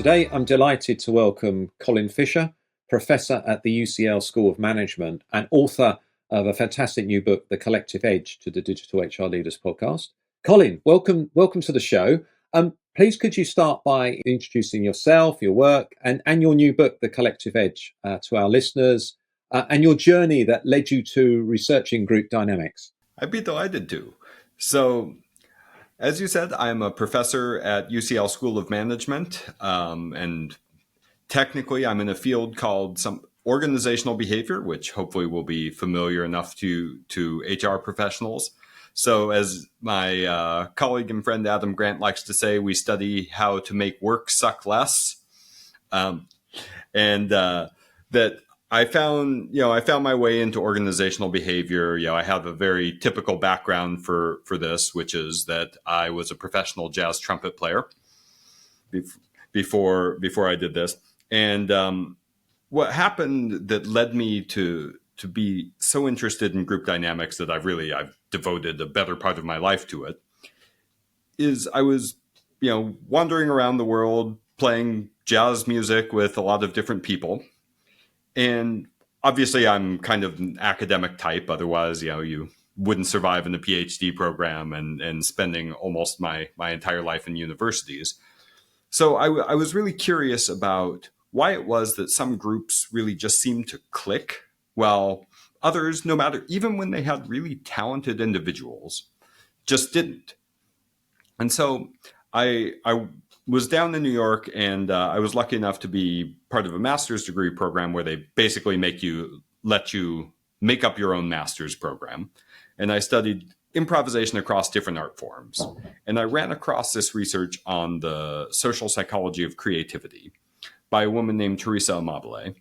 Today, I'm delighted to welcome Colin Fisher, Professor at the UCL School of Management and author of a fantastic new book, The Collective Edge to the Digital HR Leaders podcast. Colin, welcome to the show. Please could you start by introducing yourself, your work, and your new book, The Collective Edge, to our listeners, and your journey that led you to researching group dynamics? I'd be delighted to. So, as you said, I'm a professor at UCL School of Management, and technically I'm in a field called some organizational behavior, which hopefully will be familiar enough to HR professionals. So as my colleague and friend Adam Grant likes to say, we study how to make work suck less. That I found my way into organizational behavior. I have a very typical background for this, which is that I was a professional jazz trumpet player before I did this. And what happened that led me to be so interested in group dynamics that I've devoted a better part of my life to it is I was, wandering around the world playing jazz music with a lot of different people. And obviously I'm kind of an academic type. Otherwise, you wouldn't survive in a PhD program and spending almost my entire life in universities. So I was really curious about why it was that some groups really just seemed to click, while others, no matter, even when they had really talented individuals, just didn't. And so I was down in New York, and I was lucky enough to be part of a master's degree program where they basically let you make up your own master's program. And I studied improvisation across different art forms. And I ran across this research on the social psychology of creativity by a woman named Teresa Amabile.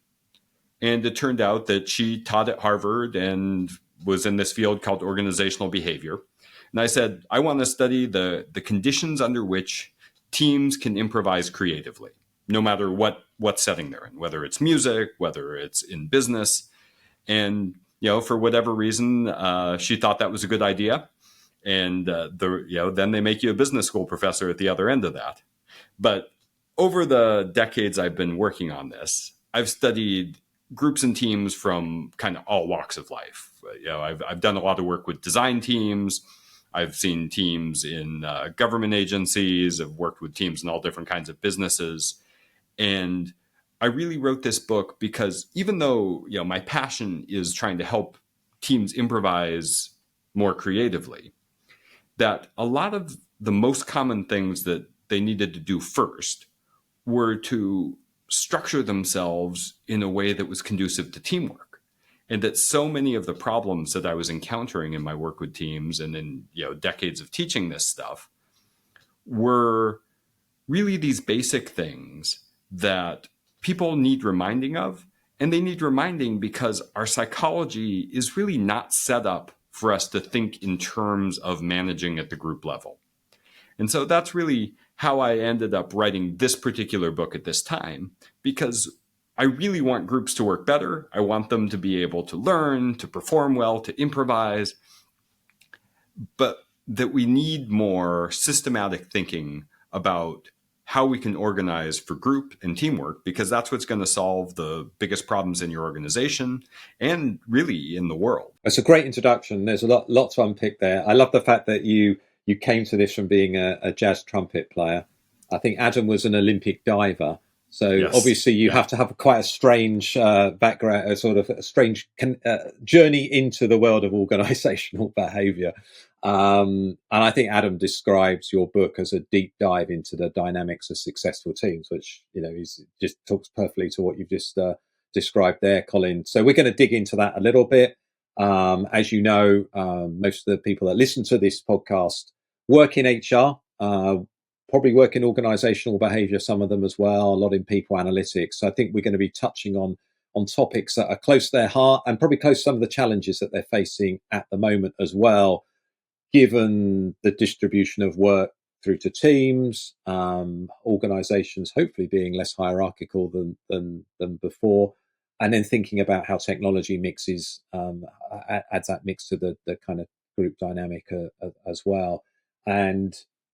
And it turned out that she taught at Harvard and was in this field called organizational behavior. And I said, I want to study the conditions under which teams can improvise creatively, no matter what setting they're in, whether it's music, whether it's in business. And, for whatever reason, she thought that was a good idea. And, then they make you a business school professor at the other end of that. But over the decades I've been working on this, I've studied groups and teams from kind of all walks of life. I've done a lot of work with design teams. I've seen teams in government agencies. I've worked with teams in all different kinds of businesses. And I really wrote this book because even though, my passion is trying to help teams improvise more creatively, that a lot of the most common things that they needed to do first were to structure themselves in a way that was conducive to teamwork. And that so many of the problems that I was encountering in my work with teams and in decades of teaching this stuff were really these basic things that people need reminding of. And they need reminding because our psychology is really not set up for us to think in terms of managing at the group level. And so that's really how I ended up writing this particular book at this time, because I really want groups to work better. I want them to be able to learn, to perform well, to improvise, but that we need more systematic thinking about how we can organize for group and teamwork, because that's what's going to solve the biggest problems in your organization and really in the world. That's a great introduction. There's a lot to unpick there. I love the fact that you came to this from being a jazz trumpet player. I think Adam was an Olympic diver. So yes, obviously you have to have quite a strange background, a sort of a strange journey into the world of organizational behavior. And I think Adam describes your book as a deep dive into the dynamics of successful teams, which, is just talks perfectly to what you've just described there, Colin. So we're going to dig into that a little bit. As you know, most of the people that listen to this podcast work in HR, probably work in organizational behavior, some of them as well, a lot in people analytics. So I think we're going to be touching on topics that are close to their heart and probably close to some of the challenges that they're facing at the moment as well, given the distribution of work through to teams, organizations hopefully being less hierarchical than before, and then thinking about how technology mixes, adds that mix to the kind of group dynamic as well. And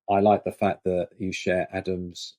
I like the fact that you share Adam's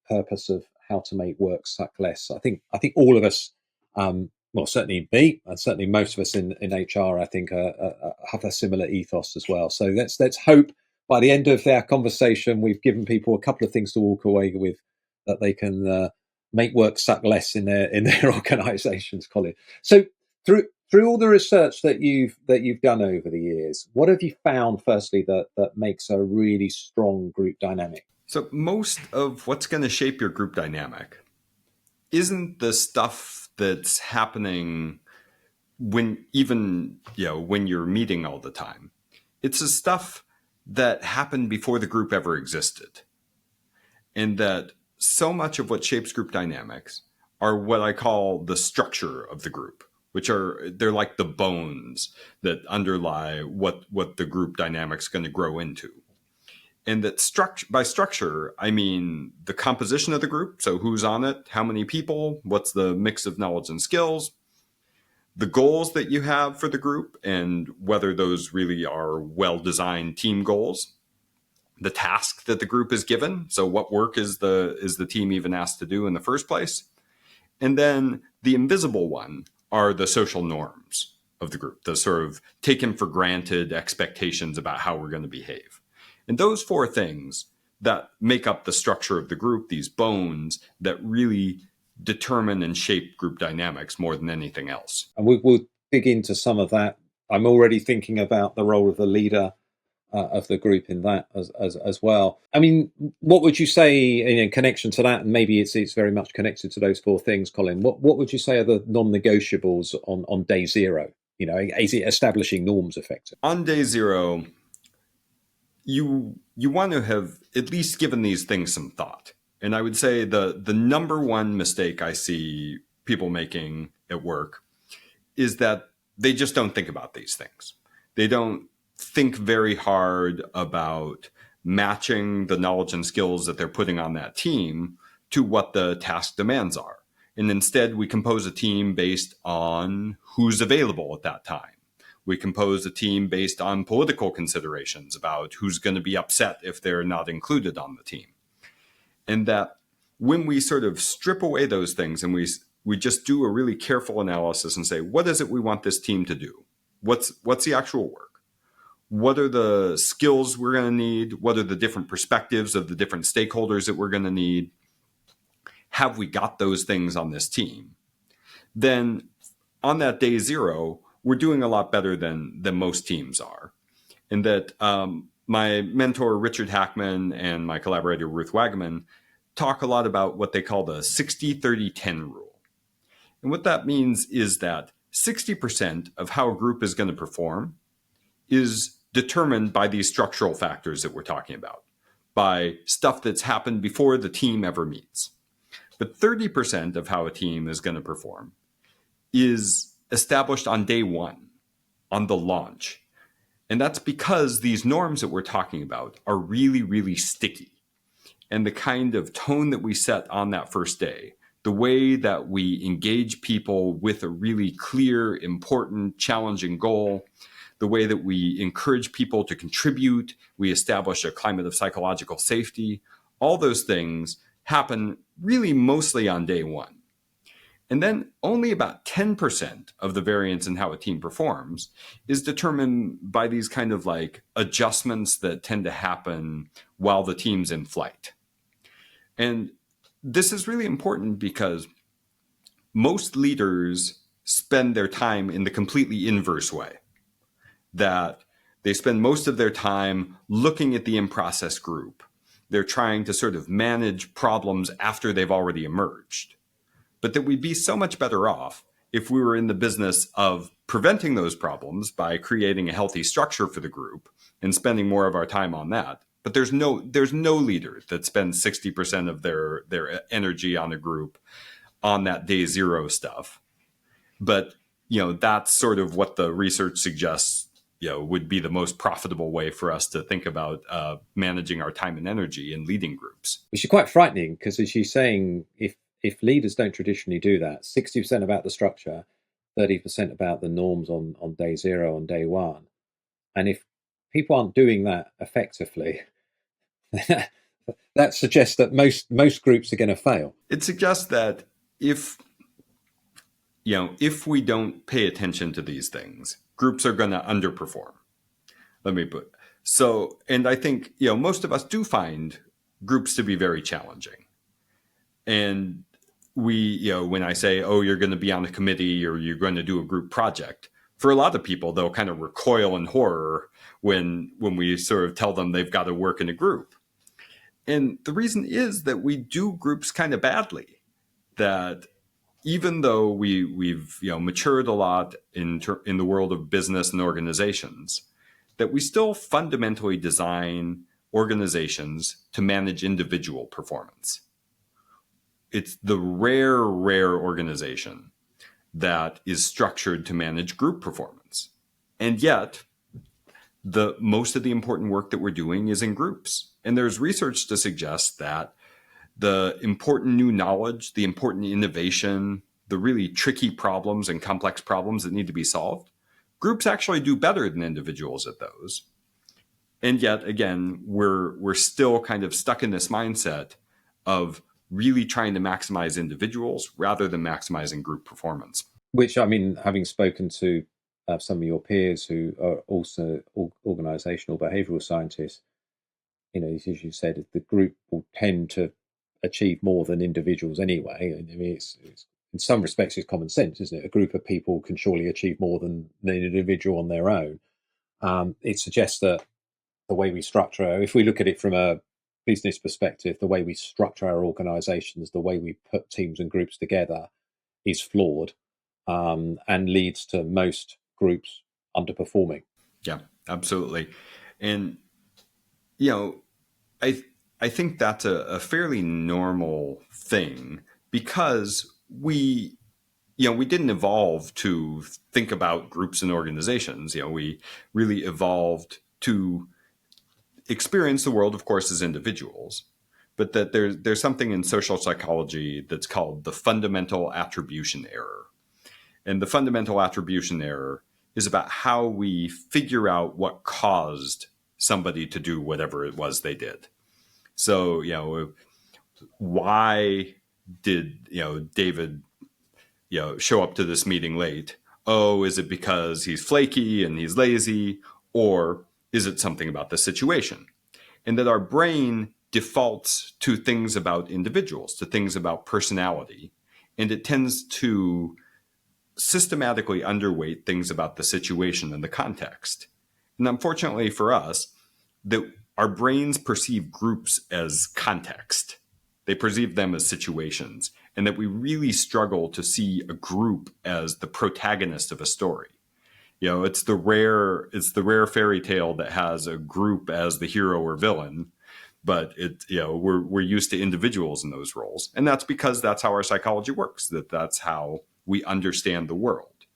purpose of how to make work suck less. I think all of us, well, certainly me, and certainly most of us in HR, I think, have a similar ethos as well. So let's hope by the end of our conversation, we've given people a couple of things to walk away with that they can make work suck less in their organisations, Colin. So through all the research that you've done over the years, what have you found, firstly, that makes a really strong group dynamic? So most of what's going to shape your group dynamic isn't the stuff that's happening when you're meeting all the time. It's the stuff that happened before the group ever existed. And that so much of what shapes group dynamics are what I call the structure of the group, they're like the bones that underlie what the group dynamic's going to grow into. And that by structure, I mean the composition of the group. So who's on it, how many people, what's the mix of knowledge and skills, the goals that you have for the group, and whether those really are well-designed team goals, the task that the group is given. So what work is the team even asked to do in the first place? And then the invisible one are the social norms of the group, the sort of taken for granted expectations about how we're going to behave. And those four things that make up the structure of the group, these bones that really determine and shape group dynamics more than anything else. And we'll dig into some of that. I'm already thinking about the role of the leader of the group in that as well. I mean, what would you say in connection to that? And maybe it's very much connected to those four things, Colin. What would you say are the non-negotiables on day zero? Is it establishing norms effectively? On day zero, you want to have at least given these things some thought. And I would say the number one mistake I see people making at work is that they just don't think about these things. They don't think very hard about matching the knowledge and skills that they're putting on that team to what the task demands are. And instead, we compose a team based on who's available at that time. We compose a team based on political considerations about who's going to be upset if they're not included on the team. And that when we sort of strip away those things and we just do a really careful analysis and say, what is it we want this team to do? What's the actual work? What are the skills we're going to need? What are the different perspectives of the different stakeholders that we're going to need? Have we got those things on this team? Then on that day zero, we're doing a lot better than most teams are. And that my mentor, Richard Hackman, and my collaborator, Ruth Wagaman, talk a lot about what they call the 60-30-10 rule. And what that means is that 60% of how a group is going to perform is determined by these structural factors that we're talking about, by stuff that's happened before the team ever meets. But 30% of how a team is going to perform is established on day one, on the launch. And that's because these norms that we're talking about are really, really sticky. And the kind of tone that we set on that first day, the way that we engage people with a really clear, important, challenging goal, the way that we encourage people to contribute, we establish a climate of psychological safety, all those things happen really mostly on day one. And then only about 10% of the variance in how a team performs is determined by these kind of like adjustments that tend to happen while the team's in flight. And this is really important because most leaders spend their time in the completely inverse way, that they spend most of their time looking at the in-process group. They're trying to sort of manage problems after they've already emerged. But that we'd be so much better off if we were in the business of preventing those problems by creating a healthy structure for the group and spending more of our time on that. But there's no leader that spends 60% of their energy on a group on that day zero stuff. But that's sort of what the research suggests would be the most profitable way for us to think about managing our time and energy in leading groups. Which is quite frightening because, as you're saying, if leaders don't traditionally do that, 60% about the structure, 30% about the norms on day zero, on day one, and if people aren't doing that effectively, That suggests that most groups are going to fail. It suggests that if we don't pay attention to these things, groups are going to underperform. Let me put so, and I think most of us do find groups to be very challenging. And we, when I say, oh, you're going to be on a committee or you're going to do a group project, for a lot of people, they'll kind of recoil in horror when we sort of tell them they've got to work in a group. And the reason is that we do groups kind of badly. That even though we've matured a lot in the world of business and organizations, that we still fundamentally design organizations to manage individual performance. It's the rare organization that is structured to manage group performance. And yet, most of the important work that we're doing is in groups. And there's research to suggest that the important new knowledge, the important innovation, the really tricky problems and complex problems that need to be solved, groups actually do better than individuals at those. And yet, again, we're still kind of stuck in this mindset of really trying to maximize individuals rather than maximizing group performance. Which, I mean, having spoken to some of your peers who are also organizational behavioral scientists, as you said, the group will tend to achieve more than individuals anyway. I mean, it's in some respects, it's common sense, isn't it? A group of people can surely achieve more than an individual on their own. It suggests that the way we structure, if we look at it from a business perspective, the way we structure our organizations, the way we put teams and groups together is flawed and leads to most groups underperforming. Yeah, absolutely. And, I think that's a fairly normal thing because we didn't evolve to think about groups and organizations. We really evolved to experience the world, of course, as individuals, but that there's something in social psychology that's called the fundamental attribution error. And the fundamental attribution error is about how we figure out what caused somebody to do whatever it was they did. So, why did, David, show up to this meeting late? Oh, is it because he's flaky and he's lazy? Or is it something about the situation? And that our brain defaults to things about individuals, to things about personality. And it tends to systematically underweight things about the situation and the context. And unfortunately for us, that our brains perceive groups as context. They perceive them as situations, and that we really struggle to see a group as the protagonist of a story. It's the rare fairy tale that has a group as the hero or villain, but we're used to individuals in those roles, and that's because that's how our psychology works. That's how we understand the world,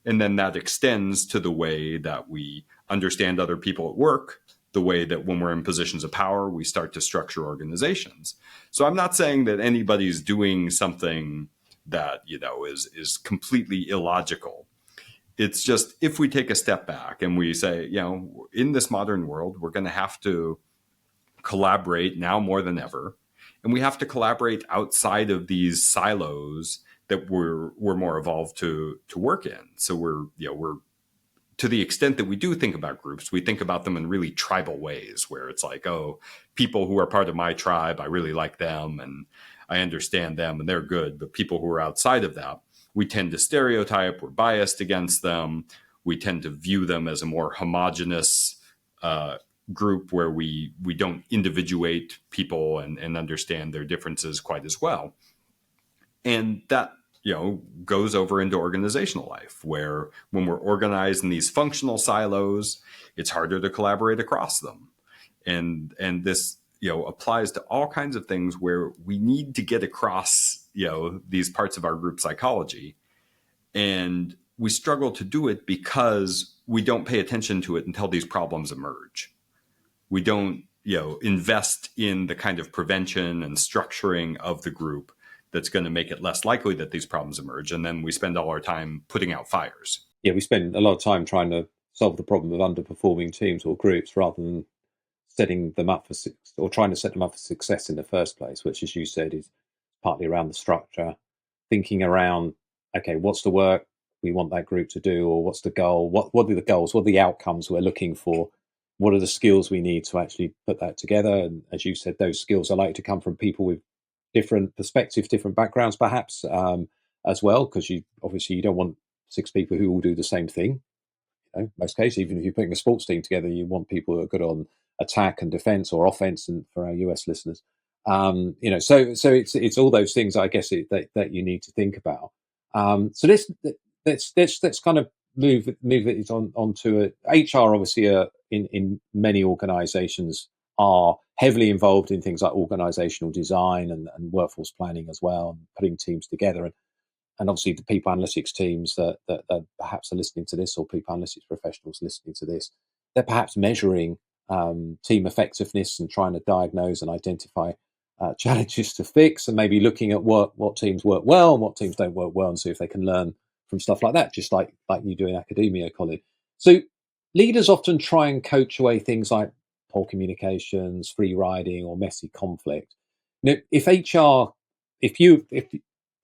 and then that extends to the way that we understand other people at work, the way that when we're in positions of power, we start to structure organizations. So I'm not saying that anybody's doing something that, is completely illogical. It's just if we take a step back and we say, in this modern world, we're going to have to collaborate now more than ever. And we have to collaborate outside of these silos that we're more evolved to work in. So we're to the extent that we do think about groups, we think about them in really tribal ways where it's like, oh, people who are part of my tribe, I really like them and I understand them and they're good. But people who are outside of that, we tend to stereotype, we're biased against them. We tend to view them as a more homogenous group where we don't individuate people and understand their differences quite as well. And that goes over into organizational life, where when we're organized in these functional silos, it's harder to collaborate across them. And this, applies to all kinds of things where we need to get across, these parts of our group psychology. And we struggle to do it because we don't pay attention to it until these problems emerge. We don't, invest in the kind of prevention and structuring of the group that's going to make it less likely that these problems emerge. And then we spend all our time putting out fires. Yeah, we spend a lot of time trying to solve the problem of underperforming teams or groups rather than setting them up for or trying to set them up for success in the first place, which, as you said, is partly around the structure, thinking around, okay, what's the work we want that group to do, or what's the goal? What are the goals? What are the outcomes we're looking for? What are the skills we need to actually put that together? And as you said, those skills are likely to come from people with different perspectives, different backgrounds, perhaps, as well, because you don't want 6 people who all do the same thing. Most cases, even if you're putting a sports team together, you want people who are good on attack and defense, or offense, and for our US listeners, so it's all those things, I guess, that you need to think about. So let's kind of move it on to it. HR, obviously, in many organizations are heavily involved in things like organizational design and workforce planning as well, and putting teams together. And obviously the people analytics teams that perhaps are listening to this, or people analytics professionals listening to this, they're perhaps measuring team effectiveness and trying to diagnose and identify challenges to fix, and maybe looking at what teams work well and what teams don't work well, and see if they can learn from stuff like that, just like you do in academia, Colin. So leaders often try and coach away things like poor communications, free riding, or messy conflict. Now, if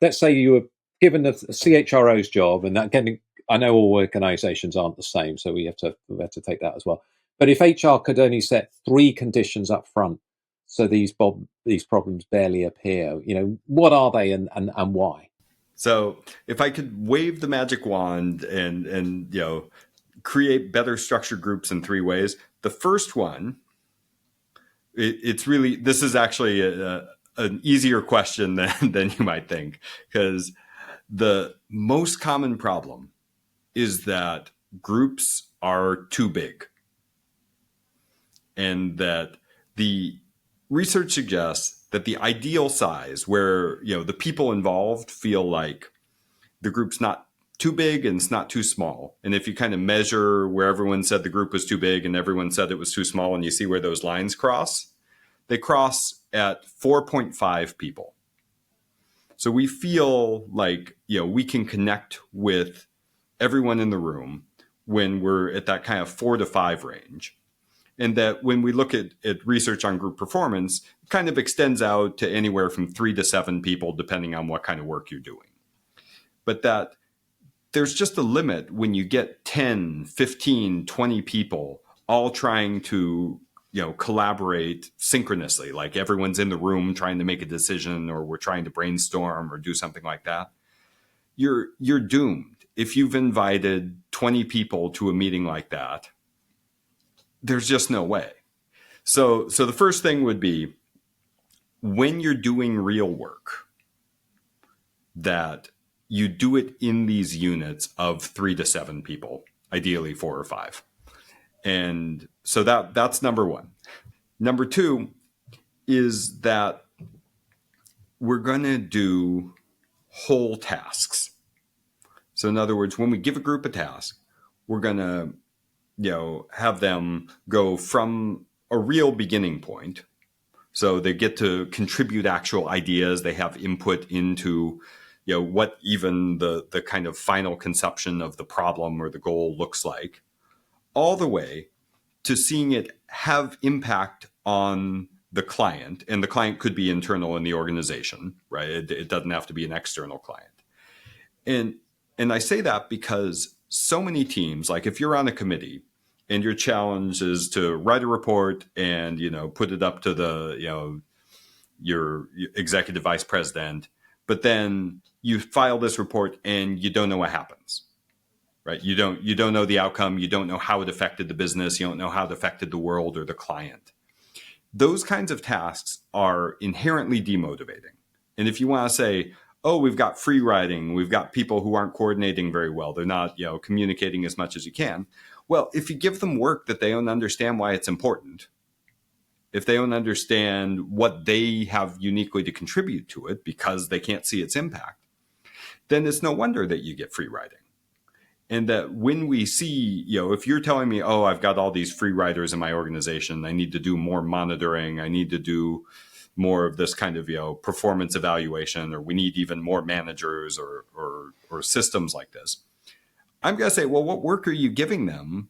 let's say you were given the CHRO's job, and that, again, I know all organisations aren't the same, so we have to take that as well. But if HR could only set 3 conditions up front, so these problems barely appear, what are they, and why? So if I could wave the magic wand and create better structured groups in 3 ways, the first one, this is actually an easier question than you might think, because the most common problem is that groups are too big, and that the research suggests that the ideal size, where the people involved feel like the group's not too big and it's not too small, and if you kind of measure where everyone said the group was too big and everyone said it was too small, and you see where those lines cross, they cross at 4.5 people. So we feel like we can connect with everyone in the room when we're at that kind of 4 to 5 range. And that when we look at research on group performance, it kind of extends out to anywhere from 3 to 7 people, depending on what kind of work you're doing. But that there's just a limit when you get 10, 15, 20 people all trying to collaborate synchronously, like everyone's in the room trying to make a decision, or we're trying to brainstorm or do something like that. You're doomed. If you've invited 20 people to a meeting like that, there's just no way. So the first thing would be, when you're doing real work, that you do it in these units of 3 to 7 people, ideally 4 or 5. And so that's number one. Number two is that we're going to do whole tasks. So in other words, when we give a group a task, we're going to have them go from a real beginning point. So they get to contribute actual ideas. They have input into what even the kind of final conception of the problem or the goal looks like, all the way to seeing it have impact on the client. And the client could be internal in the organization, right? It doesn't have to be an external client. And I say that because so many teams, like if you're on a committee and your challenge is to write a report and, put it up to the, your executive vice president, but then you file this report and you don't know what happens, right? You don't know the outcome. You don't know how it affected the business. You don't know how it affected the world or the client. Those kinds of tasks are inherently demotivating. And if you want to say, oh, we've got free riding, we've got people who aren't coordinating very well, they're not, communicating as much as you can. Well, if you give them work that they don't understand why it's important, if they don't understand what they have uniquely to contribute to it because they can't see its impact, then it's no wonder that you get free riding. And that when we see, if you're telling me, oh, I've got all these free riders in my organization, I need to do more monitoring, I need to do more of this kind of, performance evaluation, or we need even more managers or systems like this, I'm going to say, well, what work are you giving them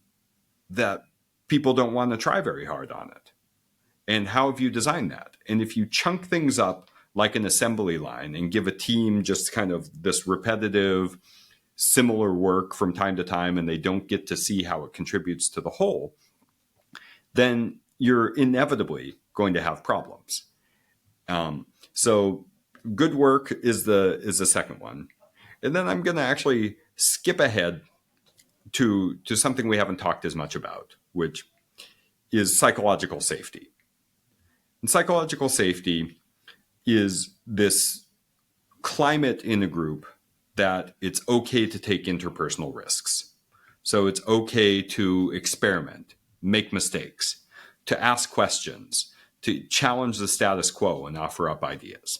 that people don't want to try very hard on it? And how have you designed that? And if you chunk things up like an assembly line and give a team just kind of this repetitive, similar work from time to time, and they don't get to see how it contributes to the whole, then you're inevitably going to have problems. So good work is the second one. And then I'm going to actually skip ahead to something we haven't talked as much about, which is psychological safety. And psychological safety is this climate in a group that it's okay to take interpersonal risks. So it's okay to experiment, make mistakes, to ask questions, to challenge the status quo and offer up ideas.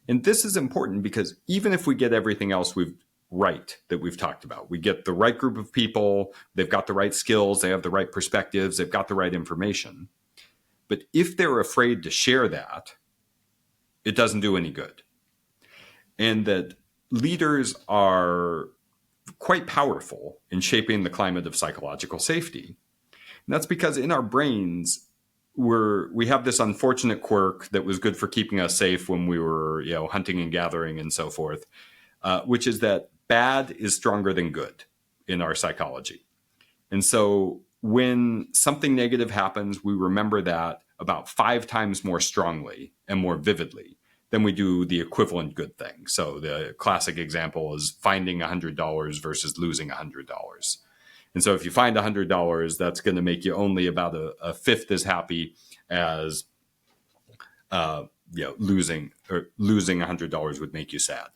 And this is important because even if we get everything else that we've talked about, we get the right group of people, they've got the right skills, they have the right perspectives, they've got the right information. But if they're afraid to share that, it doesn't do any good. And that leaders are quite powerful in shaping the climate of psychological safety. And that's because in our brains, we have this unfortunate quirk that was good for keeping us safe when we were, hunting and gathering and so forth, which is that bad is stronger than good in our psychology. And so when something negative happens, we remember that about 5 times more strongly and more vividly than we do the equivalent good thing. So the classic example is finding $100 versus losing $100. And so if you find $100, that's going to make you only about a fifth as happy as losing $100 would make you sad.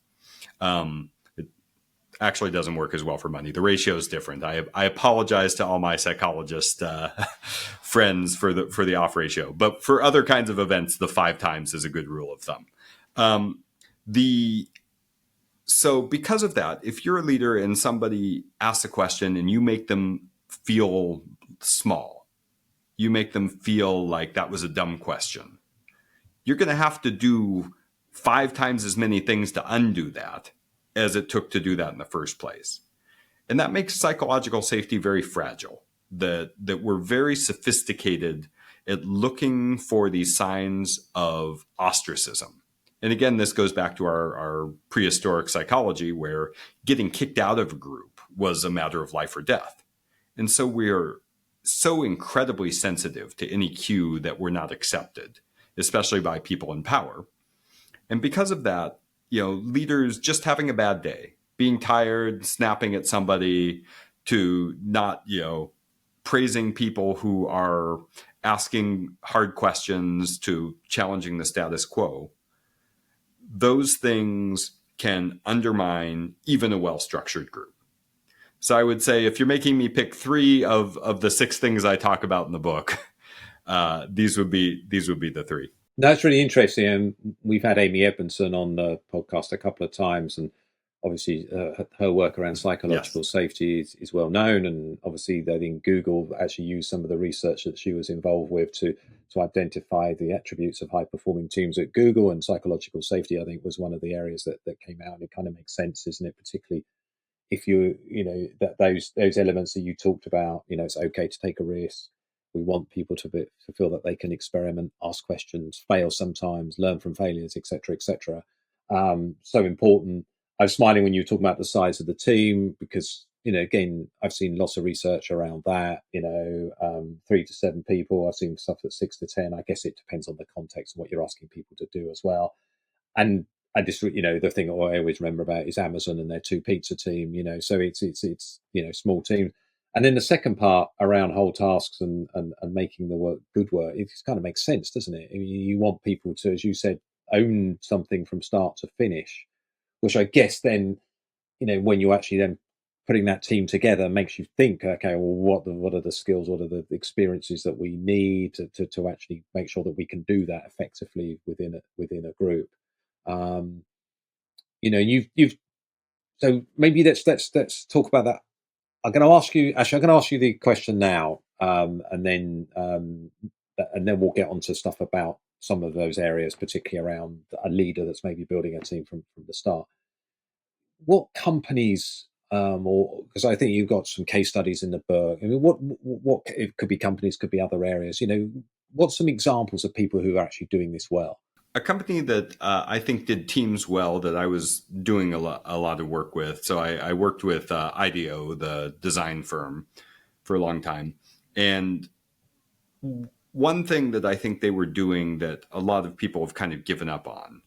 It actually doesn't work as well for money. The ratio is different. I apologize to all my psychologist friends for the off ratio, but for other kinds of events, the 5 times is a good rule of thumb. So because of that, if you're a leader and somebody asks a question and you make them feel small, you make them feel like that was a dumb question, you're going to have to do 5 times as many things to undo that as it took to do that in the first place. And that makes psychological safety very fragile, that we're very sophisticated at looking for these signs of ostracism. And again, this goes back to our prehistoric psychology, where getting kicked out of a group was a matter of life or death. And so we're so incredibly sensitive to any cue that we're not accepted, especially by people in power. And because of that, leaders just having a bad day, being tired, snapping at somebody, to not, praising people who are asking hard questions, to challenging the status quo, those things can undermine even a well-structured group. So I would say if you're making me pick 3 of the 6 things I talk about in the book, these would be the 3. That's really interesting. And we've had Amy Edmondson on the podcast a couple of times, and obviously her work around psychological safety is well known. And obviously, I think Google actually used some of the research that she was involved with to identify the attributes of high performing teams at Google. And psychological safety, I think, was one of the areas that came out. And it kind of makes sense, isn't it? Particularly if that those elements that you talked about, it's okay to take a risk. We want people to feel that they can experiment, ask questions, fail sometimes, learn from failures, etc., etc. So important. I was smiling when you were talking about the size of the team, because again, I've seen lots of research around that. 3 to 7 people. I've seen stuff that's 6 to 10. I guess it depends on the context and what you're asking people to do as well. And I just, the thing I always remember about is Amazon and their 2 pizza team. So it's small teams. And then the second part around whole tasks and making the work good work, it just kind of makes sense, doesn't it? I mean, you want people to, as you said, own something from start to finish, which I guess then, when you actually then putting that team together makes you think, okay, well, what are the skills, what are the experiences that we need to actually make sure that we can do that effectively within a group. You've so maybe let's talk about that. I'm going to ask you the question now, and then we'll get onto stuff about some of those areas, particularly around a leader that's maybe building a team from the start. What companies, or because I think you've got some case studies in the book. I mean, what it could be companies, could be other areas. what's some examples of people who are actually doing this well? A company that I think did teams well that I was doing a lot of work with. So I worked with IDEO, the design firm, for a long time. And one thing that I think they were doing that a lot of people have kind of given up on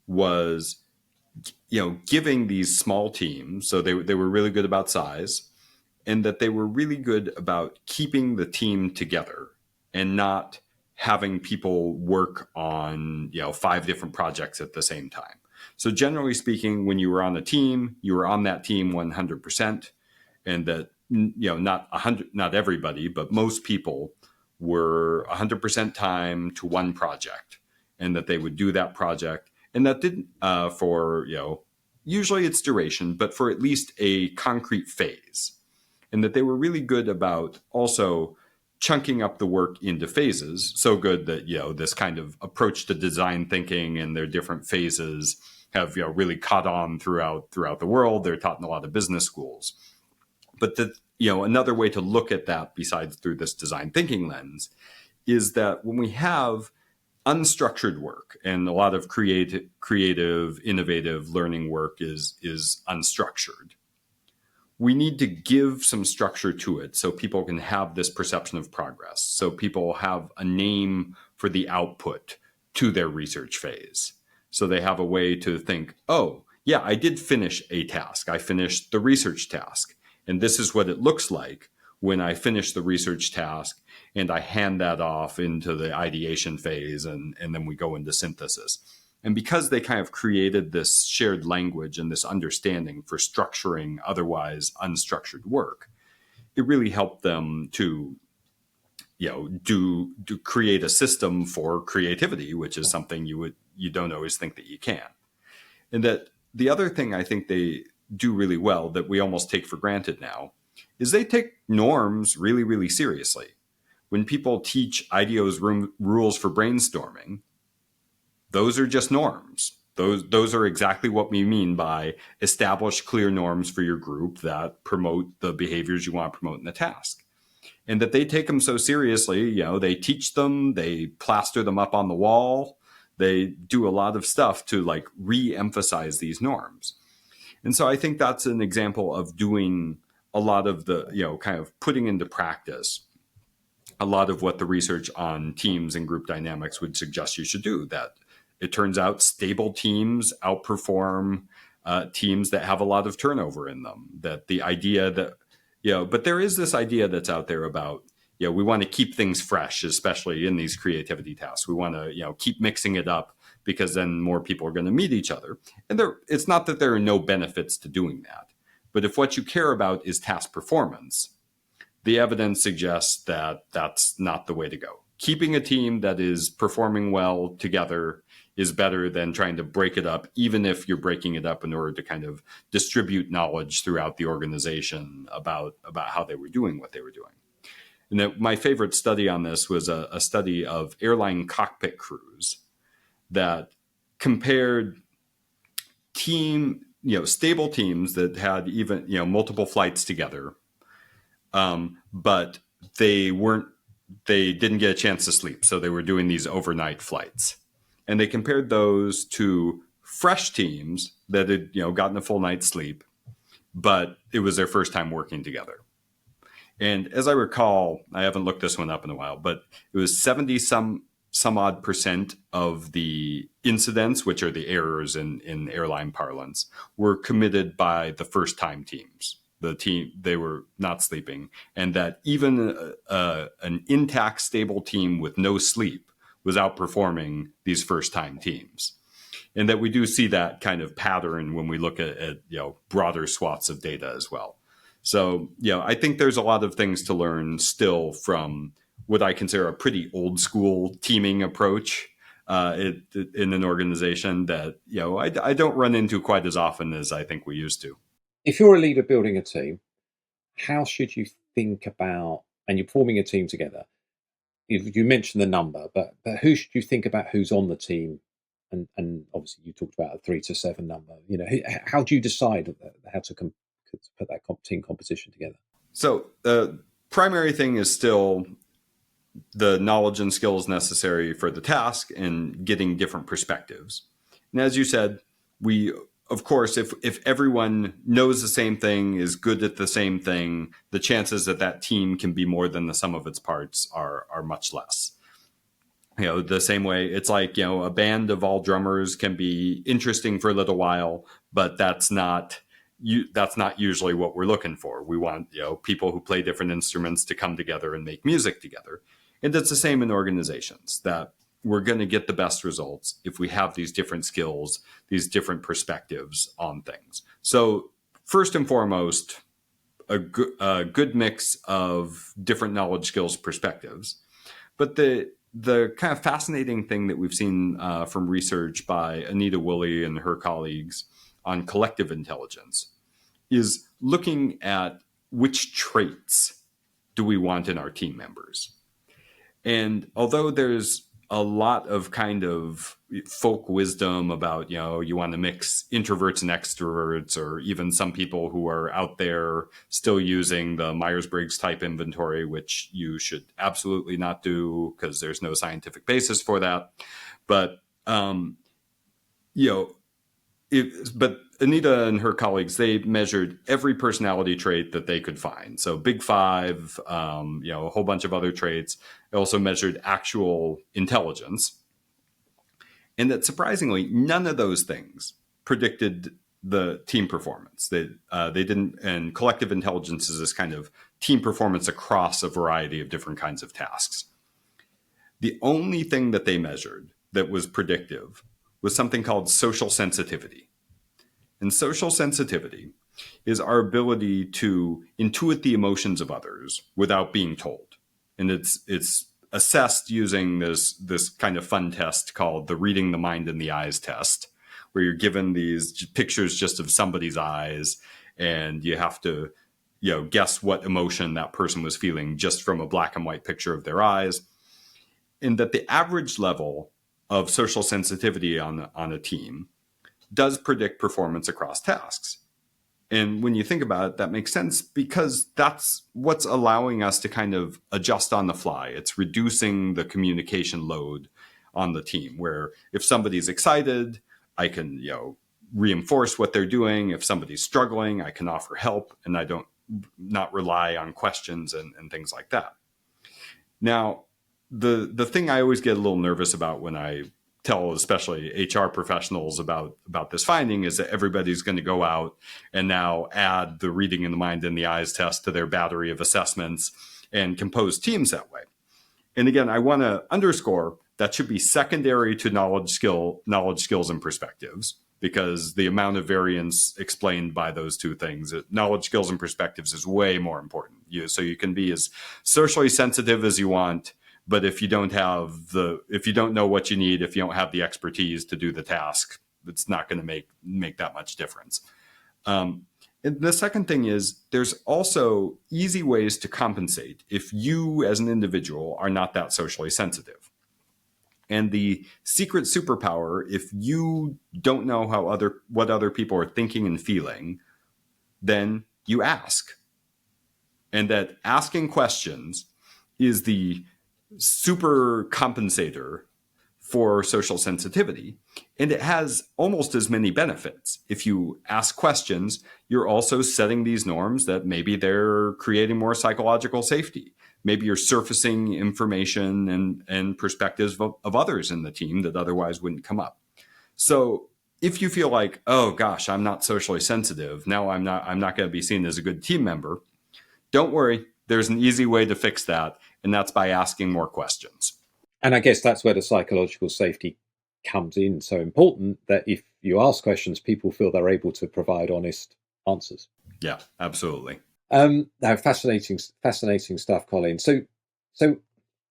was, giving these small teams. So they were really good about size, and that they were really good about keeping the team together and not having people work on 5 different projects at the same time. So generally speaking, when you were on a team, you were on that team 100%, and that not everybody, but most people were 100% time to one project, and that they would do that project, and that didn't for usually it's duration, but for at least a concrete phase. And that they were really good about also chunking up the work into phases, so good that this kind of approach to design thinking and their different phases have really caught on throughout the world. They're taught in a lot of business schools. But another way to look at that, besides through this design thinking lens, is that when we have unstructured work, and a lot of creative, innovative learning work is unstructured, we need to give some structure to it so people can have this perception of progress. So people have a name for the output to their research phase. So they have a way to think, oh, yeah, I did finish a task. I finished the research task. And this is what it looks like when I finish the research task and I hand that off into the ideation phase, and then we go into synthesis. And because they kind of created this shared language and this understanding for structuring otherwise unstructured work, it really helped them to, create a system for creativity, which is something you don't always think that you can. And that the other thing I think they do really well that we almost take for granted now is they take norms really, really seriously. When people teach IDEO's rules for brainstorming, those are just norms. Those are exactly what we mean by establish clear norms for your group that promote the behaviors you want to promote in the task. And that they take them so seriously, they teach them, they plaster them up on the wall, they do a lot of stuff to re-emphasize these norms. And so I think that's an example of doing a lot of the, kind of putting into practice a lot of what the research on teams and group dynamics would suggest you should do. That it turns out stable teams outperform teams that have a lot of turnover in them. That the idea that, but there is this idea that's out there about, we want to keep things fresh, especially in these creativity tasks. We want to, keep mixing it up because then more people are going to meet each other. And it's not that there are no benefits to doing that. But if what you care about is task performance, the evidence suggests that that's not the way to go. Keeping a team that is performing well together is better than trying to break it up, even if you're breaking it up in order to kind of distribute knowledge throughout the organization about how they were doing what they were doing. And my favorite study on this was a study of airline cockpit crews that compared stable teams that had even, multiple flights together, but they didn't get a chance to sleep. So they were doing these overnight flights. And they compared those to fresh teams that had, gotten a full night's sleep, but it was their first time working together. And as I recall, I haven't looked this one up in a while, but it was 70 some odd percent of the incidents, which are the errors in airline parlance, were committed by the first time teams. The team, they were not sleeping, and that even an intact, stable team with no sleep was outperforming these first-time teams. And that we do see that kind of pattern when we look at broader swaths of data as well. So, I think there's a lot of things to learn still from what I consider a pretty old school teaming approach in an organization that, I don't run into quite as often as I think we used to. If you're a leader building a team, how should you think about, and you're forming a team together, you mentioned the number, but who should you think about who's on the team? And obviously you talked about a 3 to 7 number. How do you decide how to put that team composition together? So the primary thing is still the knowledge and skills necessary for the task and getting different perspectives. And as you said, of course, if everyone knows the same thing, is good at the same thing, the chances that that team can be more than the sum of its parts are much less. The same way it's like, a band of all drummers can be interesting for a little while, but that's not usually what we're looking for. We want, people who play different instruments to come together and make music together. And it's the same in organizations, that we're going to get the best results if we have these different skills, these different perspectives on things. So first and foremost, a good mix of different knowledge, skills, perspectives. But the kind of fascinating thing that we've seen from research by Anita Woolley and her colleagues on collective intelligence is looking at which traits do we want in our team members. And although there's a lot of kind of folk wisdom about, you want to mix introverts and extroverts, or even some people who are out there still using the Myers-Briggs type inventory, which you should absolutely not do because there's no scientific basis for that. But, but Anita and her colleagues, they measured every personality trait that they could find. So Big Five, a whole bunch of other traits. They also measured actual intelligence. And that surprisingly, none of those things predicted the team performance. They didn't, and collective intelligence is this kind of team performance across a variety of different kinds of tasks. The only thing that they measured that was predictive was something called social sensitivity. And social sensitivity is our ability to intuit the emotions of others without being told. And it's assessed using this kind of fun test called the reading the mind in the eyes test, where you're given these pictures just of somebody's eyes, and you have to guess what emotion that person was feeling just from a black and white picture of their eyes. And that the average level of social sensitivity on a team does predict performance across tasks. And when you think about it, that makes sense because that's what's allowing us to kind of adjust on the fly. It's reducing the communication load on the team, where if somebody's excited, I can, reinforce what they're doing. If somebody's struggling, I can offer help, and I don't not rely on questions and things like that. Now, the thing I always get a little nervous about when I tell especially HR professionals about this finding is that everybody's going to go out and now add the reading in the mind and the eyes test to their battery of assessments and compose teams that way. And again, I want to underscore that should be secondary to knowledge, skills, and perspectives, because the amount of variance explained by those two things, knowledge, skills, and perspectives, is way more important. So you can be as socially sensitive as you want, but if you don't know what you need, if you don't have the expertise to do the task, it's not going to make that much difference. And the second thing is there's also easy ways to compensate if you as an individual are not that socially sensitive. And the secret superpower, if you don't know what other people are thinking and feeling, then you ask. And that asking questions is the super compensator for social sensitivity. And it has almost as many benefits. If you ask questions, you're also setting these norms that maybe they're creating more psychological safety. Maybe you're surfacing information and perspectives of others in the team that otherwise wouldn't come up. So if you feel like, oh gosh, I'm not socially sensitive, now I'm not going to be seen as a good team member, don't worry. There's an easy way to fix that, and that's by asking more questions. And I guess that's where the psychological safety comes in so important, that if you ask questions, people feel they're able to provide honest answers. Yeah, absolutely. Now, fascinating stuff, Colin. So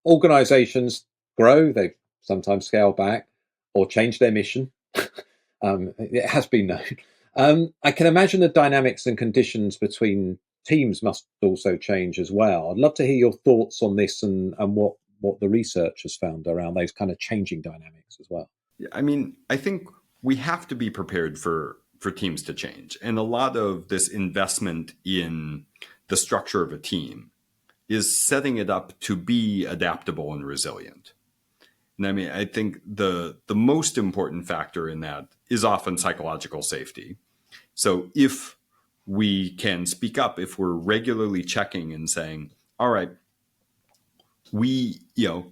organizations grow, they sometimes scale back or change their mission. It has been known. I can imagine the dynamics and conditions between teams must also change as well. I'd love to hear your thoughts on this and what the research has found around those kind of changing dynamics as well. I mean, I think we have to be prepared for teams to change. And a lot of this investment in the structure of a team is setting it up to be adaptable and resilient. And I mean, I think the most important factor in that is often psychological safety. So if we can speak up, if we're regularly checking and saying, all right,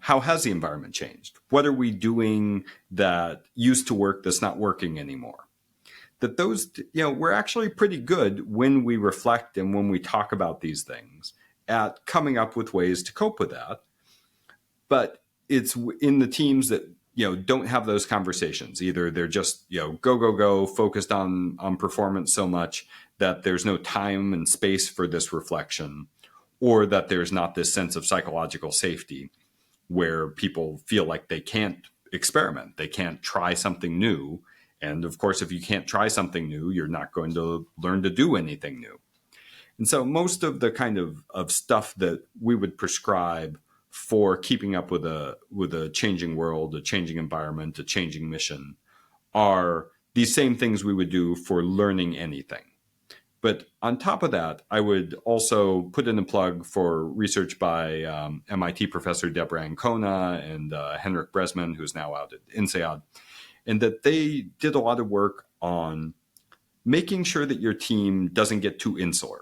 how has the environment changed? What are we doing that used to work that's not working anymore? That those, we're actually pretty good when we reflect and when we talk about these things at coming up with ways to cope with that. But it's in the teams that, don't have those conversations. Either they're just, go, focused on performance so much that there's no time and space for this reflection, or that there's not this sense of psychological safety where people feel like they can't experiment, they can't try something new. And of course, if you can't try something new, you're not going to learn to do anything new. And so most of the kind of stuff that we would prescribe for keeping up with a changing world, a changing environment, a changing mission are these same things we would do for learning anything. But on top of that, I would also put in a plug for research by MIT professor Deborah Ancona and Henrik Bresman, who's now out at INSEAD, and that they did a lot of work on making sure that your team doesn't get too insular.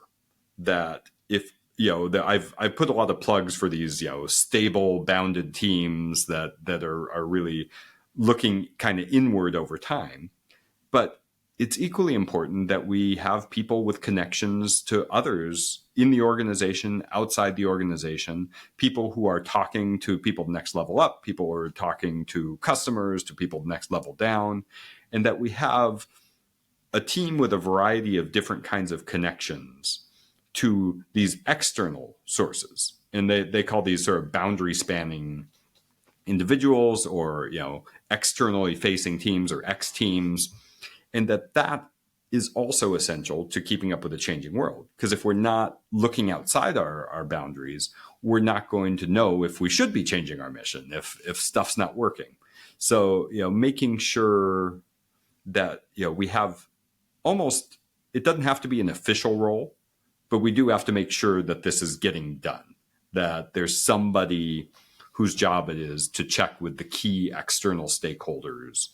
That if I've put a lot of plugs for these stable, bounded teams that are really looking kind of inward over time, but it's equally important that we have people with connections to others in the organization, outside the organization, people who are talking to people next level up, people who are talking to customers, to people next level down, and that we have a team with a variety of different kinds of connections to these external sources. And they call these sort of boundary spanning individuals or, externally facing teams or X teams. And that is also essential to keeping up with a changing world. Because if we're not looking outside our boundaries, we're not going to know if we should be changing our mission, if stuff's not working. So, making sure that, we have almost, it doesn't have to be an official role, but we do have to make sure that this is getting done, that there's somebody whose job it is to check with the key external stakeholders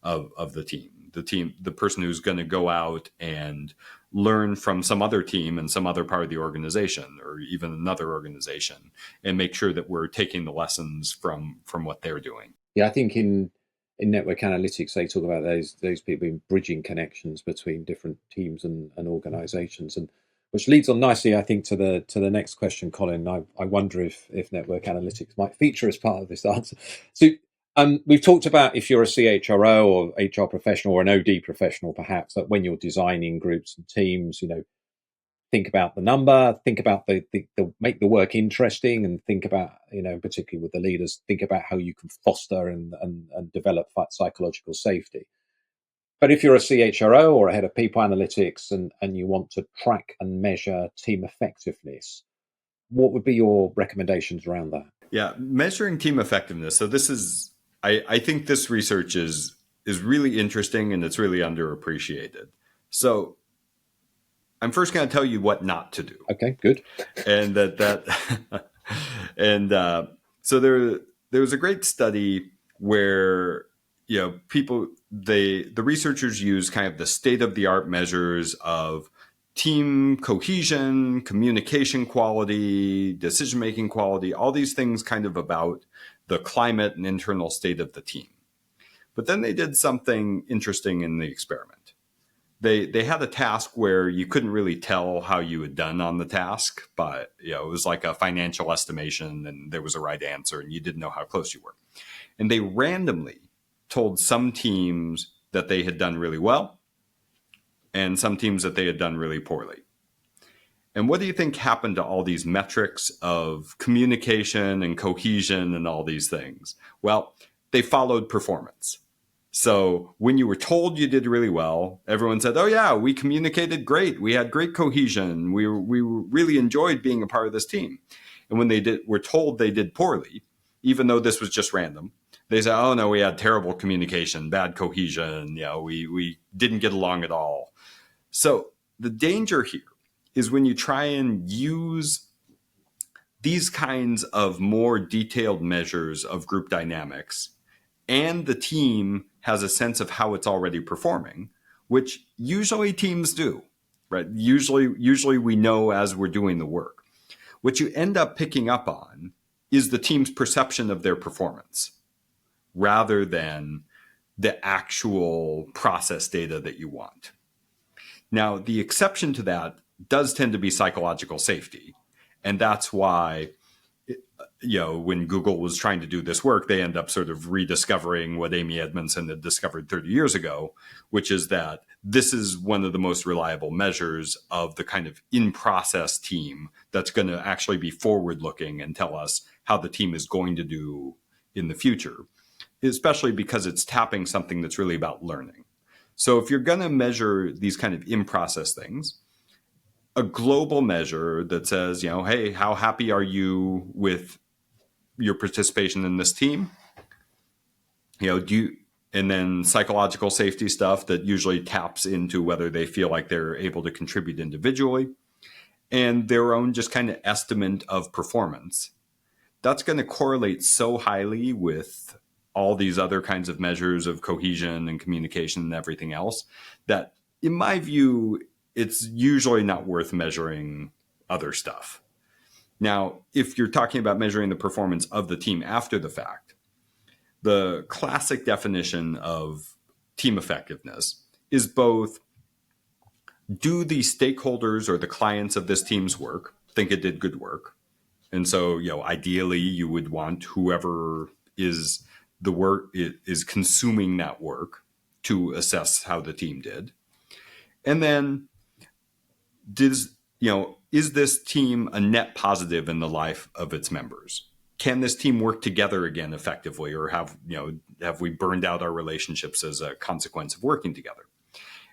of the team, the person who's going to go out and learn from some other team and some other part of the organization or even another organization and make sure that we're taking the lessons from what they're doing. Yeah, I think in network analytics, they talk about those people in bridging connections between different teams and organizations, and which leads on nicely, I think, to the next question, Colin. I wonder if network analytics might feature as part of this answer. So we've talked about if you're a CHRO or HR professional or an OD professional, perhaps, that when you're designing groups and teams, think about the number, think about the make the work interesting, and think about, particularly with the leaders, think about how you can foster and develop psychological safety. But if you're a CHRO or a head of people analytics and you want to track and measure team effectiveness, what would be your recommendations around that? Yeah, measuring team effectiveness. So this is, I think this research is really interesting and it's really underappreciated. So I'm first going to tell you what not to do. Okay, good. And so there was a great study where the researchers use kind of the state-of-the-art measures of team cohesion, communication quality, decision-making quality, all these things kind of about the climate and internal state of the team. But then they did something interesting in the experiment. They had a task where you couldn't really tell how you had done on the task, but it was like a financial estimation and there was a right answer and you didn't know how close you were. And they randomly told some teams that they had done really well and some teams that they had done really poorly. And what do you think happened to all these metrics of communication and cohesion and all these things? Well, they followed performance. So when you were told you did really well, everyone said, oh yeah, we communicated great. We had great cohesion. We really enjoyed being a part of this team. And when were told they did poorly, even though this was just random, they said, oh no, we had terrible communication, bad cohesion. We didn't get along at all. So the danger here is when you try and use these kinds of more detailed measures of group dynamics, and the team has a sense of how it's already performing, which usually teams do, right? Usually we know as we're doing the work. What you end up picking up on is the team's perception of their performance rather than the actual process data that you want. Now, the exception to that does tend to be psychological safety. And that's why, when Google was trying to do this work, they end up sort of rediscovering what Amy Edmondson had discovered 30 years ago, which is that this is one of the most reliable measures of the kind of in-process team that's going to actually be forward-looking and tell us how the team is going to do in the future, especially because it's tapping something that's really about learning. So if you're going to measure these kind of in-process things, a global measure that says, hey, how happy are you with your participation in this team? And then psychological safety stuff that usually taps into whether they feel like they're able to contribute individually, and their own just kind of estimate of performance. That's going to correlate so highly with all these other kinds of measures of cohesion and communication and everything else that, in my view, it's usually not worth measuring other stuff. Now, if you're talking about measuring the performance of the team after the fact, the classic definition of team effectiveness is both, do the stakeholders or the clients of this team's work think it did good work? And so, ideally, you would want whoever is the work is consuming that work to assess how the team did. And then, is this team a net positive in the life of its members? Can this team work together again effectively, or have we burned out our relationships as a consequence of working together?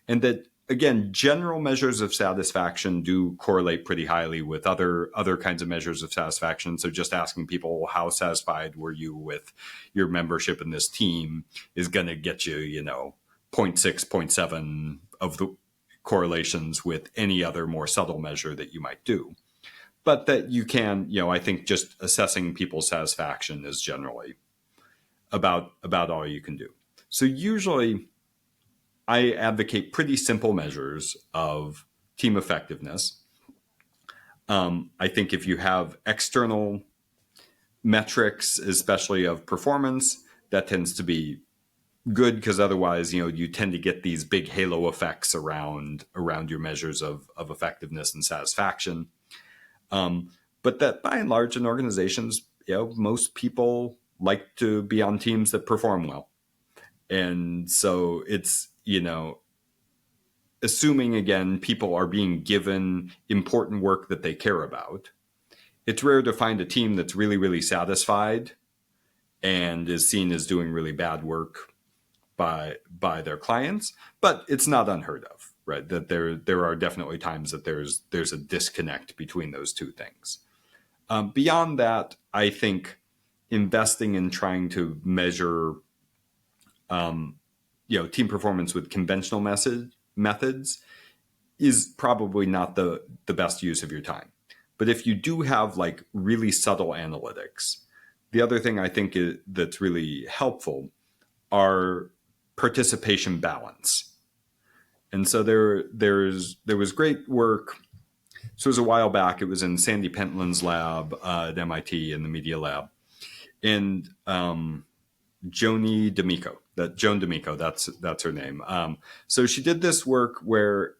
And that, again, general measures of satisfaction do correlate pretty highly with other kinds of measures of satisfaction. So just asking people, how satisfied were you with your membership in this team, is going to get you, 0.6, 0.7 of the correlations with any other more subtle measure that you might do. But that you can, I think just assessing people's satisfaction is generally about all you can do. So usually I advocate pretty simple measures of team effectiveness. I think if you have external metrics, especially of performance, that tends to be good, because otherwise, you tend to get these big halo effects around your measures of effectiveness and satisfaction. But that by and large in organizations, most people like to be on teams that perform well. And so it's, assuming, again, people are being given important work that they care about, it's rare to find a team that's really, really satisfied and is seen as doing really bad work by their clients. But it's not unheard of, right? That there are definitely times that there's a disconnect between those two things. Beyond that, I think investing in trying to measure team performance with conventional methods is probably not the best use of your time. But if you do have like really subtle analytics, the other thing I think that's really helpful are participation balance. And so there was great work. So it was a while back. It was in Sandy Pentland's lab at MIT in the media lab. And Joan D'Amico, that's her name. So she did this work where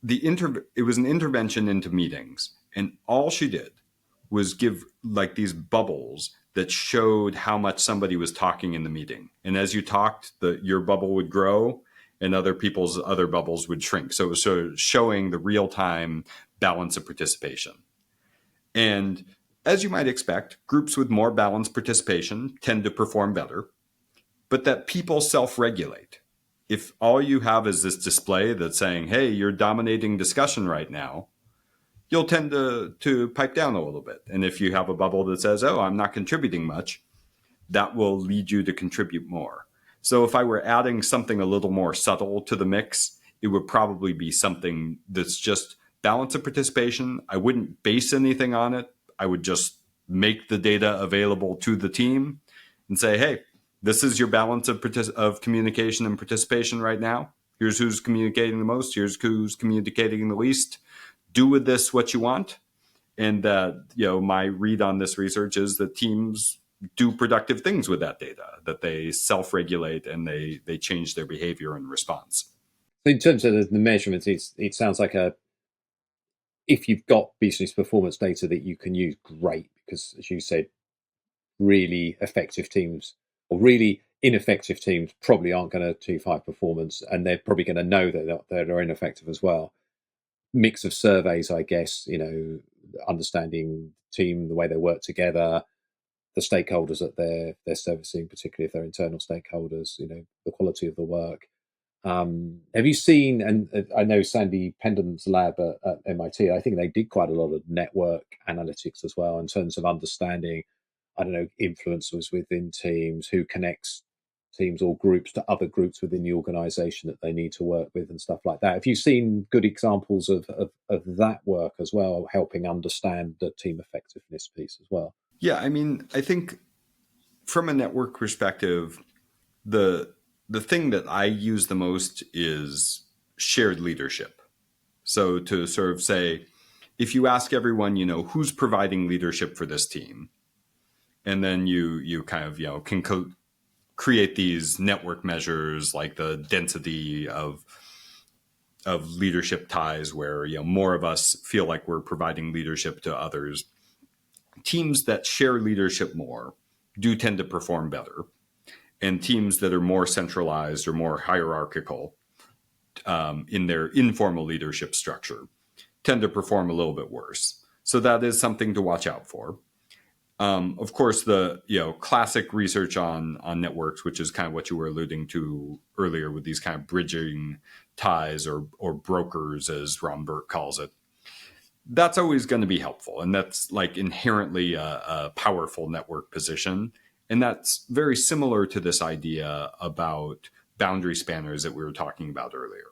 it was an intervention into meetings, and all she did was give like these bubbles that showed how much somebody was talking in the meeting. And as you talked, your bubble would grow and other people's other bubbles would shrink. So it was sort of showing the real-time balance of participation. And as you might expect, groups with more balanced participation tend to perform better, but that people self-regulate. If all you have is this display that's saying, hey, you're dominating discussion right now, you'll tend to pipe down a little bit. And if you have a bubble that says, oh, I'm not contributing much, that will lead you to contribute more. So if I were adding something a little more subtle to the mix, it would probably be something that's just balance of participation. I wouldn't base anything on it. I would just make the data available to the team and say, hey, this is your balance of communication and participation right now. Here's who's communicating the most. Here's who's communicating the least. Do with this what you want. And my read on this research is that teams do productive things with that data, that they self-regulate and they change their behavior in response. In terms of the measurements, it sounds like if you've got business performance data that you can use, great, because as you said, really effective teams or really ineffective teams probably aren't going to achieve high performance, and they're probably going to know that they're ineffective as well. Mix of surveys, I guess, understanding team, the way they work together, the stakeholders that they're servicing, particularly if they're internal stakeholders, the quality of the work. Have you seen, and I know Sandy Pendon's lab at MIT, I think they did quite a lot of network analytics as well in terms of understanding, I don't know, influencers within teams, who connects teams or groups to other groups within the organization that they need to work with and stuff like that. Have you seen good examples of that work as well, helping understand the team effectiveness piece as well? Yeah, I mean, I think from a network perspective, the thing that I use the most is shared leadership. So to sort of say, if you ask everyone, who's providing leadership for this team, and then you kind of, can create these network measures like the density of leadership ties where, more of us feel like we're providing leadership to others. Teams that share leadership more do tend to perform better. And teams that are more centralized or more hierarchical in their informal leadership structure tend to perform a little bit worse. So that is something to watch out for. Of course, the classic research on networks, which is kind of what you were alluding to earlier with these kind of bridging ties or brokers, as Ron Burke calls it, that's always going to be helpful. And that's like inherently a powerful network position. And that's very similar to this idea about boundary spanners that we were talking about earlier,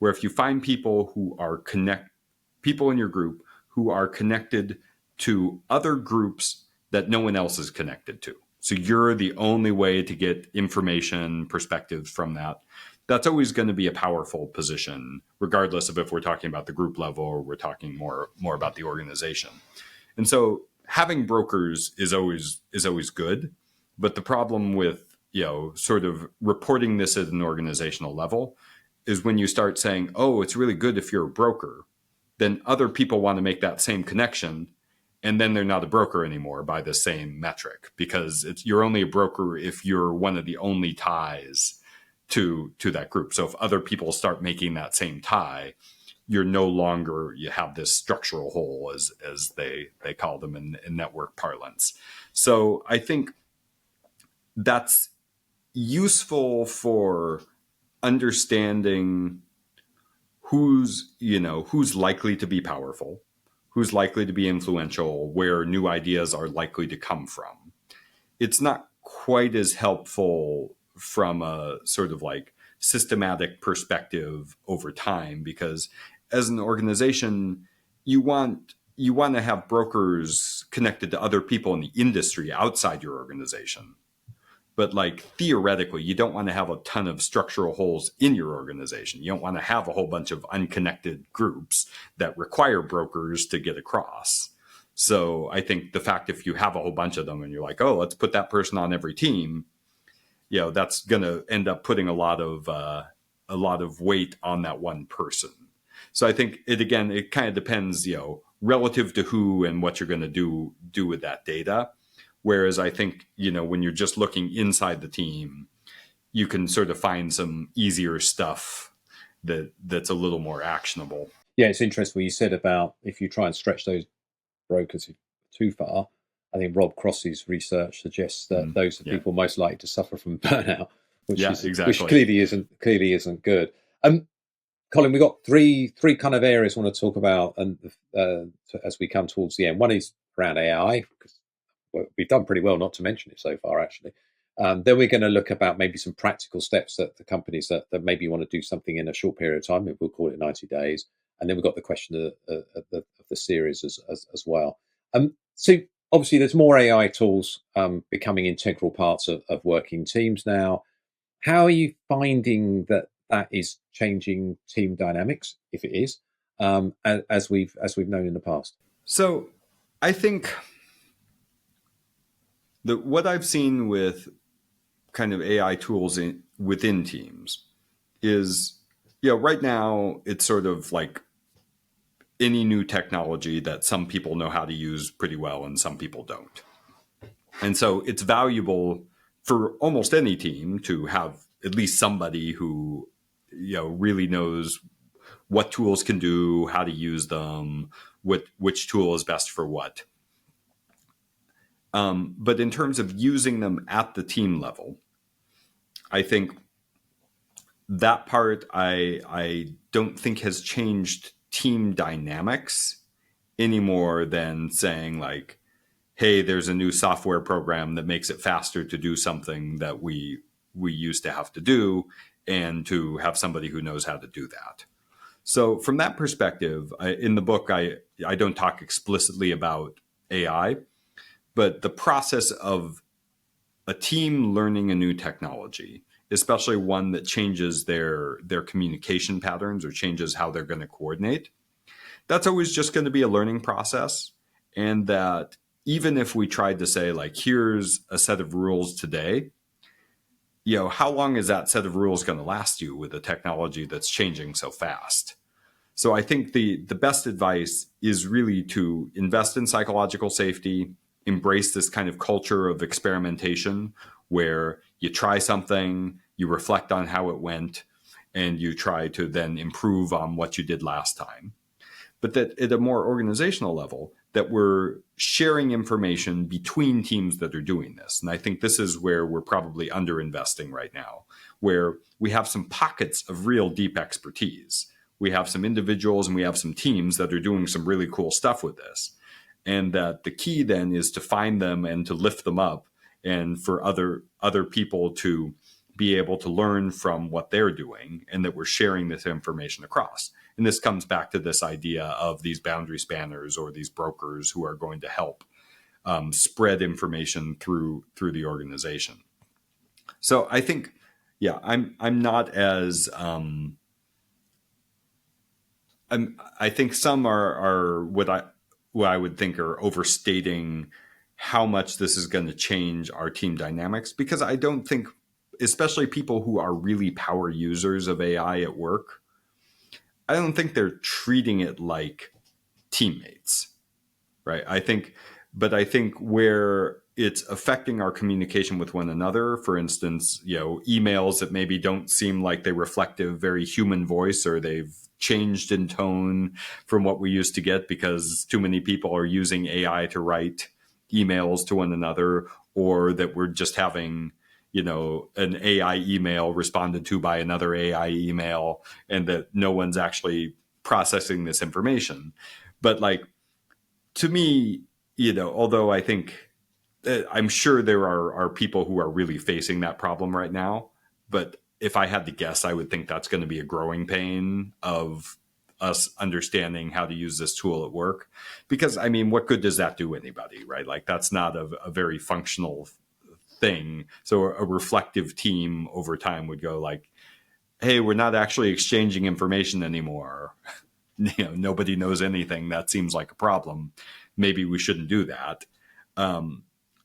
where if you find people people in your group who are connected to other groups that no one else is connected to, so you're the only way to get information, perspectives from that, that's always going to be a powerful position, regardless of if we're talking about the group level or we're talking more about the organization. And so having brokers is always good. But the problem with, sort of reporting this at an organizational level is when you start saying, oh, it's really good if you're a broker, then other people want to make that same connection. And then they're not a broker anymore by the same metric, because you're only a broker if you're one of the only ties to that group. So if other people start making that same tie, you have this structural hole, as they call them in network parlance. So I think that's useful for understanding who's likely to be powerful, who's likely to be influential, where new ideas are likely to come from. It's not quite as helpful from a sort of like systematic perspective over time, because as an organization, you want to have brokers connected to other people in the industry outside your organization. But like theoretically, you don't want to have a ton of structural holes in your organization. You don't want to have a whole bunch of unconnected groups that require brokers to get across. So I think the fact, if you have a whole bunch of them and you're like, oh, let's put that person on every team, that's going to end up putting a lot of weight on that one person. So I think it kind of depends, relative to who and what you're going to do with that data. Whereas I think, when you're just looking inside the team, you can sort of find some easier stuff that's a little more actionable. Yeah, it's interesting what you said about if you try and stretch those brokers too far. I think Rob Cross's research suggests that those are people most likely to suffer from burnout, which clearly isn't good. Colin, we've got three kind of areas I want to talk about, and as we come towards the end. One is around AI, because we've done pretty well not to mention it so far, actually. Then we're going to look about maybe some practical steps that the companies that maybe want to do something in a short period of time. Maybe we'll call it 90 days. And then we've got the question of the series as well. So obviously, there's more AI tools becoming integral parts of working teams now. How are you finding that is changing team dynamics, if it is, as we've known in the past? So I think that what I've seen with kind of AI tools within teams is, right now it's sort of like any new technology that some people know how to use pretty well and some people don't. And so it's valuable for almost any team to have at least somebody who, really knows what tools can do, how to use them, which tool is best for what. But in terms of using them at the team level, I think that part I don't think has changed team dynamics any more than saying like, hey, there's a new software program that makes it faster to do something that we used to have to do, and to have somebody who knows how to do that. So from that perspective, in the book, I don't talk explicitly about AI, but the process of a team learning a new technology, especially one that changes their communication patterns or changes how they're going to coordinate, that's always just going to be a learning process. And that even if we tried to say like, here's a set of rules today, how long is that set of rules going to last you with a technology that's changing so fast? So I think the best advice is really to invest in psychological safety, embrace this kind of culture of experimentation where you try something, you reflect on how it went, and you try to then improve on what you did last time. But that at a more organizational level, that we're sharing information between teams that are doing this. And I think this is where we're probably underinvesting right now, where we have some pockets of real deep expertise. We have some individuals and we have some teams that are doing some really cool stuff with this. And that the key then is to find them and to lift them up, and for other people to be able to learn from what they're doing, and that we're sharing this information across. And this comes back to this idea of these boundary spanners or these brokers who are going to help spread information through the organization. So I think, I'm not as I think some are what I would think are overstating how much this is going to change our team dynamics, because I don't think, especially people who are really power users of AI at work, I don't think they're treating it like teammates, right? I think where it's affecting our communication with one another, for instance, emails that maybe don't seem like they reflect a very human voice, or they've changed in tone from what we used to get because too many people are using AI to write emails to one another, or that we're just having an AI email responded to by another AI email, and that no one's actually processing this information. But like, to me, although I think, I'm sure there are people who are really facing that problem right now, but if I had to guess, I would think that's going to be a growing pain of us understanding how to use this tool at work. Because I mean, what good does that do anybody, right? Like, that's not a very functional thing. So a reflective team over time would go like, hey, we're not actually exchanging information anymore. Nobody knows anything. That seems like a problem. Maybe we shouldn't do that.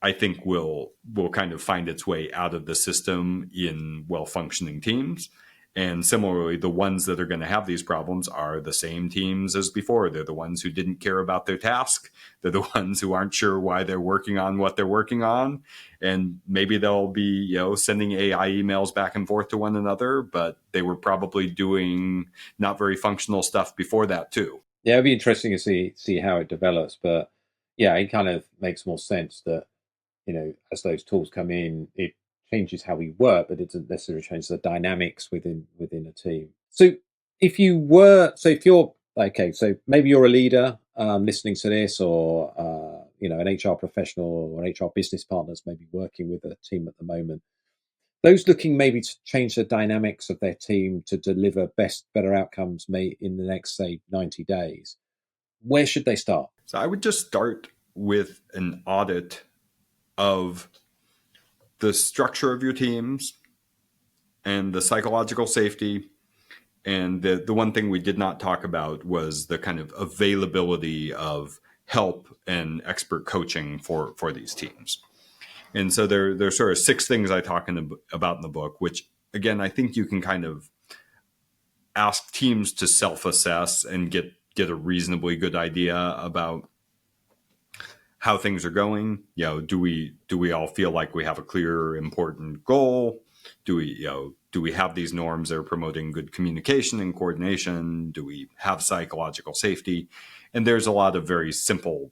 I think will kind of find its way out of the system in well-functioning teams. And similarly, the ones that are going to have these problems are the same teams as before. They're the ones who didn't care about their task. They're the ones who aren't sure why they're working on what they're working on. And maybe they'll be, sending AI emails back and forth to one another, but they were probably doing not very functional stuff before that too. Yeah, it'd be interesting to see how it develops. But yeah, it kind of makes more sense that, as those tools come in, it changes how we work, but it doesn't necessarily change the dynamics within a team. So if you're okay, so maybe you're a leader listening to this, or an HR professional or HR business partners maybe working with a team at the moment. Those looking maybe to change the dynamics of their team to deliver better outcomes in the next, say, 90 days. Where should they start? So I would just start with an audit of the structure of your teams and the psychological safety. And the one thing we did not talk about was the kind of availability of help and expert coaching for these teams. And so there's sort of 6 things I talk about in the book, which, again, I think you can kind of ask teams to self-assess and get a reasonably good idea about how things are going. Do we all feel like we have a clear, important goal? Do we have these norms that are promoting good communication and coordination? Do we have psychological safety? And there's a lot of very simple,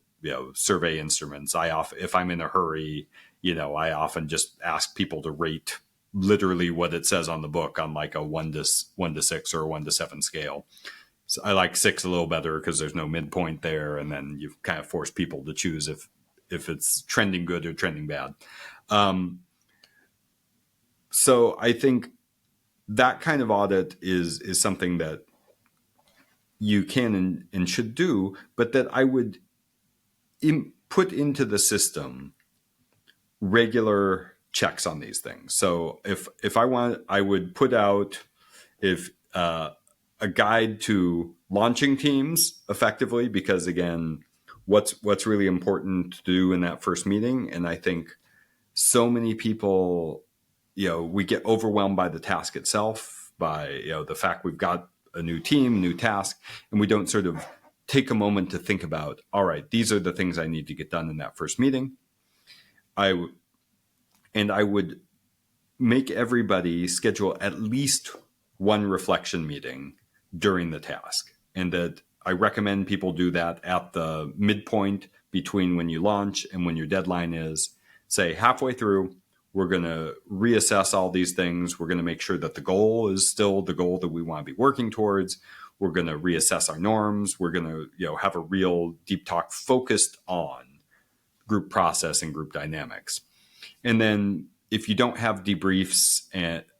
survey instruments. If I'm in a hurry, I often just ask people to rate literally what it says on the book on like a 1 to 6 or a 1 to 7 scale. So I like 6 a little better because there's no midpoint there, and then you kind of force people to choose if it's trending good or trending bad. So I think that kind of audit is something that you can and should do, but that I would put into the system regular checks on these things. So if I want, I would put out a guide to launching teams effectively, because again, what's really important to do in that first meeting. And I think so many people, we get overwhelmed by the task itself, by, the fact we've got a new team, new task, and we don't sort of take a moment to think about, all right, these are the things I need to get done in that first meeting. I would make everybody schedule at least one reflection meeting during the task. And that I recommend people do that at the midpoint between when you launch and when your deadline is. Say halfway through, we're going to reassess all these things. We're going to make sure that the goal is still the goal that we want to be working towards. We're going to reassess our norms. We're going to, have a real deep talk focused on group process and group dynamics. And then if you don't have debriefs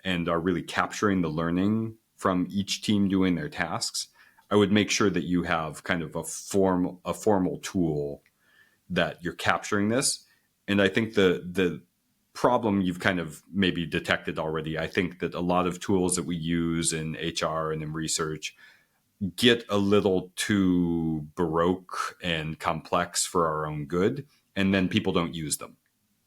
and are really capturing the learning from each team doing their tasks, I would make sure that you have kind of a formal tool that you're capturing this. And I think the problem you've kind of maybe detected already, I think that a lot of tools that we use in HR and in research get a little too baroque and complex for our own good, and then people don't use them.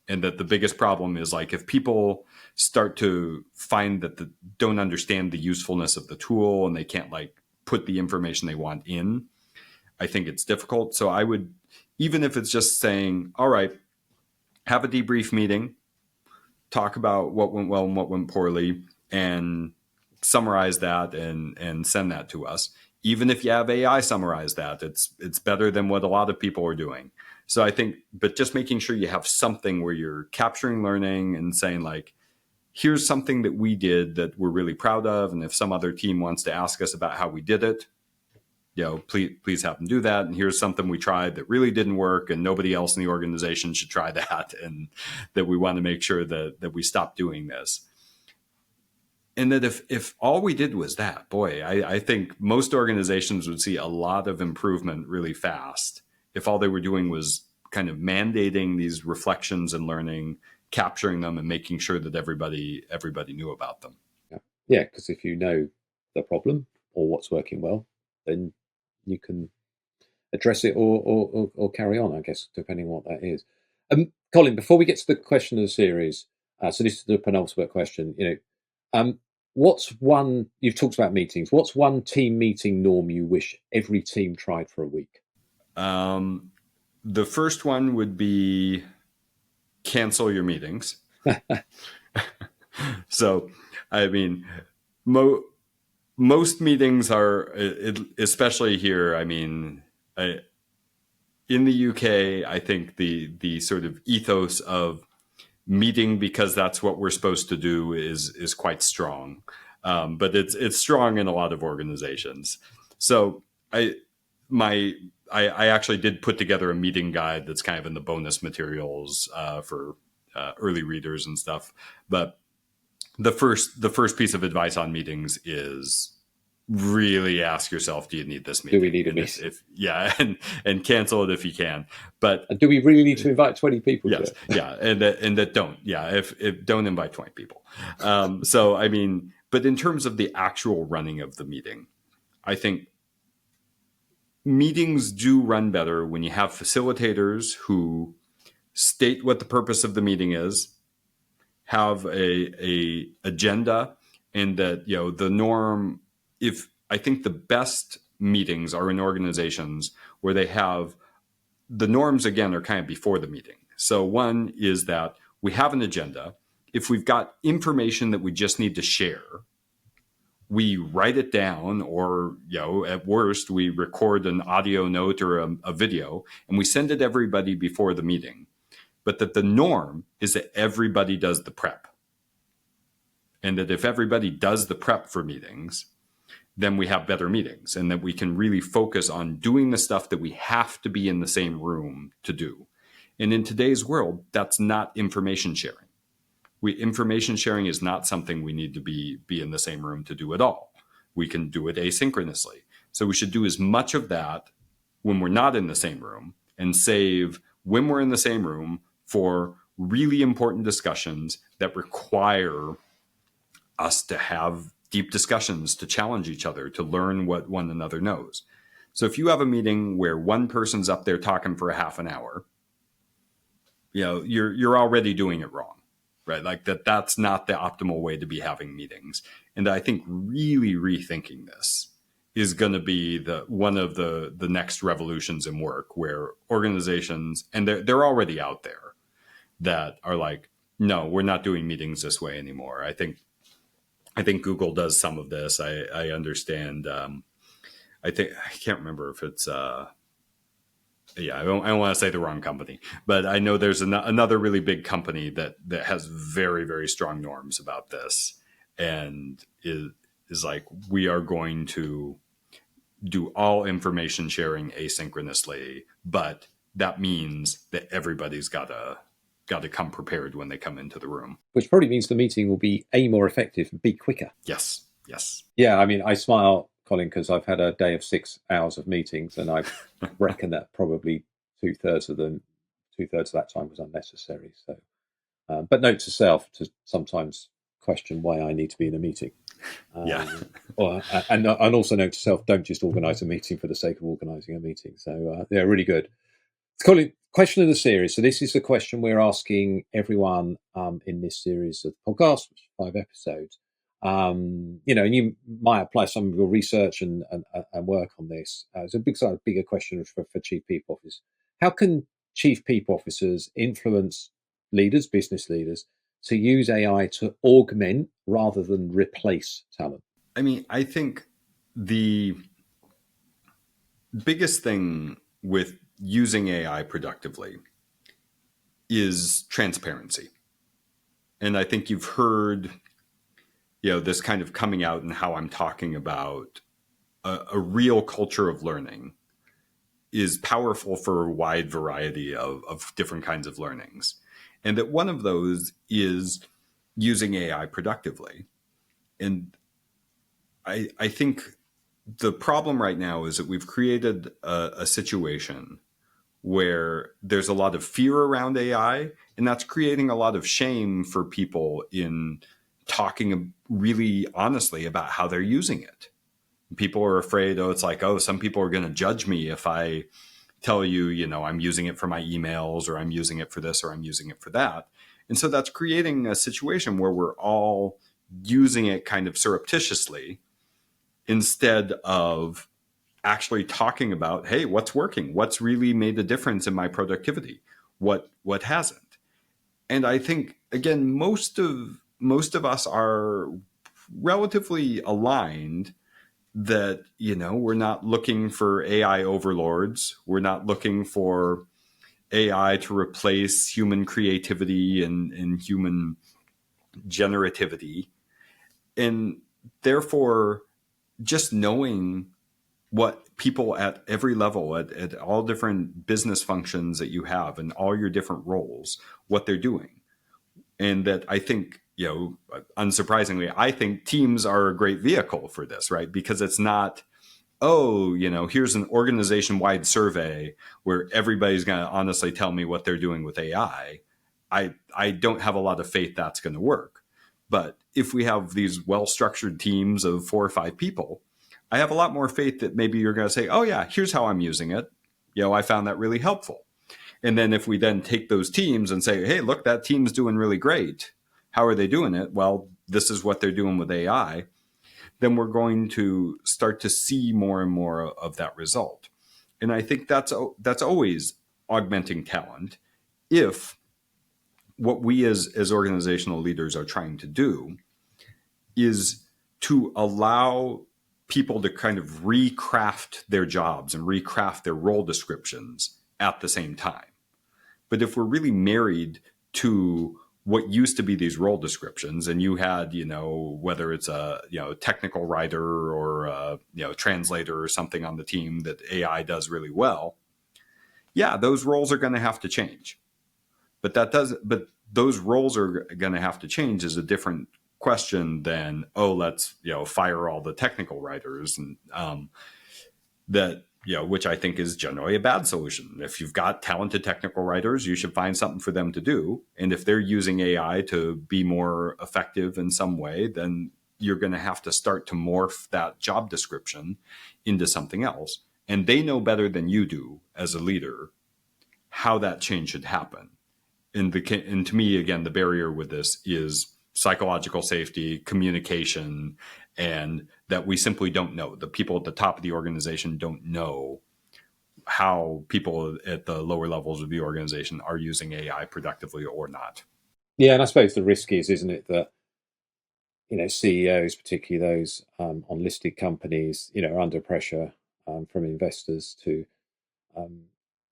And that the biggest problem is, like, if people start to find that don't understand the usefulness of the tool and they can't like put the information they want in, I think it's difficult. So I would, even if it's just saying, all right, have a debrief meeting, talk about what went well and what went poorly, and summarize that and send that to us. Even if you have AI summarize that, it's better than what a lot of people are doing. So I think, but just making sure you have something where you're capturing learning and saying, like, here's something that we did that we're really proud of. And if some other team wants to ask us about how we did it, please have them do that. And here's something we tried that really didn't work, and nobody else in the organization should try that. And that we want to make sure that we stop doing this. And that if all we did was that, boy, I think most organizations would see a lot of improvement really fast if all they were doing was kind of mandating these reflections and learning, capturing them, and making sure that everybody knew about them. Yeah, because if you know the problem or what's working well, then you can address it or carry on, I guess, depending on what that is. Colin, before we get to the question of the series, so this is the penultimate question, what's one, you've talked about meetings, what's one team meeting norm you wish every team tried for a week? The first one would be cancel your meetings. So, I mean, most meetings are, especially here, I mean, in the UK, I think the sort of ethos of meeting because that's what we're supposed to do is quite strong. But it's strong in a lot of organizations. So I actually did put together a meeting guide that's kind of in the bonus materials for early readers and stuff. But the first piece of advice on meetings is really ask yourself, do you need this meeting? Do we need a meeting? And cancel it if you can. But do we really need to invite 20 people? Yes, to it? and that don't. Yeah, if don't invite 20 people. So I mean, but in terms of the actual running of the meeting, I think meetings do run better when you have facilitators who state what the purpose of the meeting is, have a agenda, and that the norm. If I think the best meetings are in organizations where they have the norms, again, are kind of before the meeting. So one is that we have an agenda. If we've got information that we just need to share, we write it down, or at worst we record an audio note or a video, and we send it to everybody before the meeting. But that the norm is that everybody does the prep, and that if everybody does the prep for meetings, then we have better meetings, and that we can really focus on doing the stuff that we have to be in the same room to do. And in today's world, that's not information sharing. Information sharing is not something we need to be in the same room to do at all. We can do it asynchronously. So we should do as much of that when we're not in the same room, and save when we're in the same room for really important discussions that require us to have deep discussions, to challenge each other, to learn what one another knows. So if you have a meeting where one person's up there talking for a half an hour, you're already doing it wrong, right? Like that's not the optimal way to be having meetings. And I think really rethinking this is going to be one of the next revolutions in work, where organizations, and they're already out there, that are like, no, we're not doing meetings this way anymore. I think Google does some of this. I understand. I can't remember if it's. I don't want to say the wrong company, but I know there's another really big company that has very, very strong norms about this, and is like, we are going to do all information sharing asynchronously, but that means that everybody's got to come prepared when they come into the room. Which probably means the meeting will be more effective and be quicker. Yes. Yeah, I mean, I smile, Colin, because I've had a day of 6 hours of meetings, and I reckon that probably two-thirds of that time was unnecessary. So, but note to self to sometimes question why I need to be in a meeting. And also note to self, don't just organise a meeting for the sake of organising a meeting. So they're really good. Colin, question of the series. So this is the question we're asking everyone in this series of podcasts, which is 5 episodes. And you might apply some of your research and work on this. It's a bigger question for chief people officers. How can chief people officers influence leaders, business leaders, to use AI to augment rather than replace talent? I mean, I think the biggest thing with using AI productively is transparency. And I think you've heard, this kind of coming out, and how I'm talking about a real culture of learning is powerful for a wide variety of different kinds of learnings. And that one of those is using AI productively. And I think the problem right now is that we've created a situation where there's a lot of fear around AI, and that's creating a lot of shame for people in talking really honestly about how they're using it. People are afraid, it's like, some people are going to judge me if I tell you, I'm using it for my emails, or I'm using it for this, or I'm using it for that. And so that's creating a situation where we're all using it kind of surreptitiously, instead of actually talking about, hey, what's working? What's really made a difference in my productivity? What hasn't? And I think, again, most of us are relatively aligned that, we're not looking for AI overlords. We're not looking for AI to replace human creativity and human generativity. And therefore, just knowing what people at every level, at all different business functions that you have and all your different roles, what they're doing. And that I think, unsurprisingly, I think teams are a great vehicle for this, right? Because it's not, oh, here's an organization-wide survey where everybody's going to honestly tell me what they're doing with AI. I don't have a lot of faith that's going to work. But if we have these well-structured teams of 4 or 5 people, I have a lot more faith that maybe you're going to say, oh yeah, here's how I'm using it. I found that really helpful. And then if we then take those teams and say, hey, look, that team's doing really great. How are they doing it? Well, this is what they're doing with AI. Then we're going to start to see more and more of that result. And I think that's always augmenting talent if what we as organizational leaders are trying to do is to allow people to kind of recraft their jobs and recraft their role descriptions at the same time. But if we're really married to what used to be these role descriptions, and you had, whether it's a, technical writer or a, translator or something on the team that AI does really well, yeah, those roles are going to have to change. But those roles are going to have to change is a different question than, oh, let's, fire all the technical writers, and which I think is generally a bad solution. If you've got talented technical writers, you should find something for them to do. And if they're using AI to be more effective in some way, then you're going to have to start to morph that job description into something else. And they know better than you do as a leader how that change should happen. And to me, again, the barrier with this is psychological safety, communication, and that we simply don't know. The people at the top of the organization don't know how people at the lower levels of the organization are using AI productively or not. Yeah, and I suppose the risk is, isn't it, that CEOs, particularly those on listed companies, are under pressure from investors to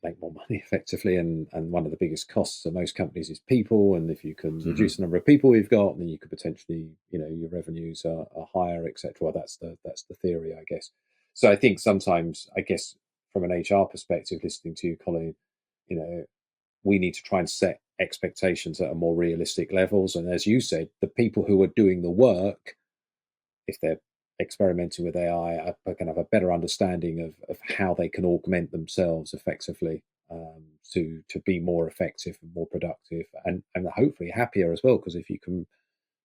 make more money effectively, and one of the biggest costs of most companies is people, and if you can reduce the number of people we've got, then you could potentially, your revenues are higher, etc. Well, that's the theory, I guess. So I think sometimes, I guess, from an HR perspective, listening to you, Colin, we need to try and set expectations at a more realistic levels, and as you said, the people who are doing the work, if they're experimenting with AI, are going to have a better understanding of how they can augment themselves effectively to be more effective and more productive, and hopefully happier as well. Because if you can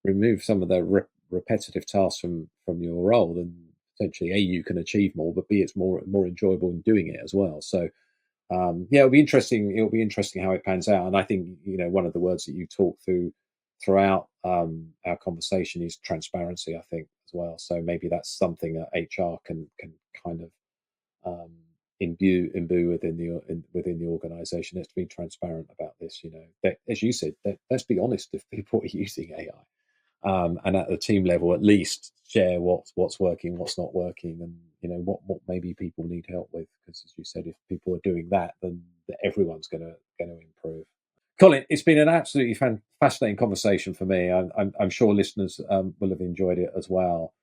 remove some of the repetitive tasks from your role, then potentially A, you can achieve more, but B, it's more enjoyable in doing it as well. So it'll be interesting. It'll be interesting how it pans out. And I think one of the words that you talk throughout our conversation is transparency, I think, as well. So maybe that's something that HR can kind of imbue within the organization. It's to be transparent about this. That, as you said, let's be honest if people are using AI, and at the team level, at least share what's working, what's not working, and what maybe people need help with. Because as you said, if people are doing that, then everyone's going to improve. Colin, it's been an absolutely fascinating conversation for me. I'm sure listeners will have enjoyed it as well.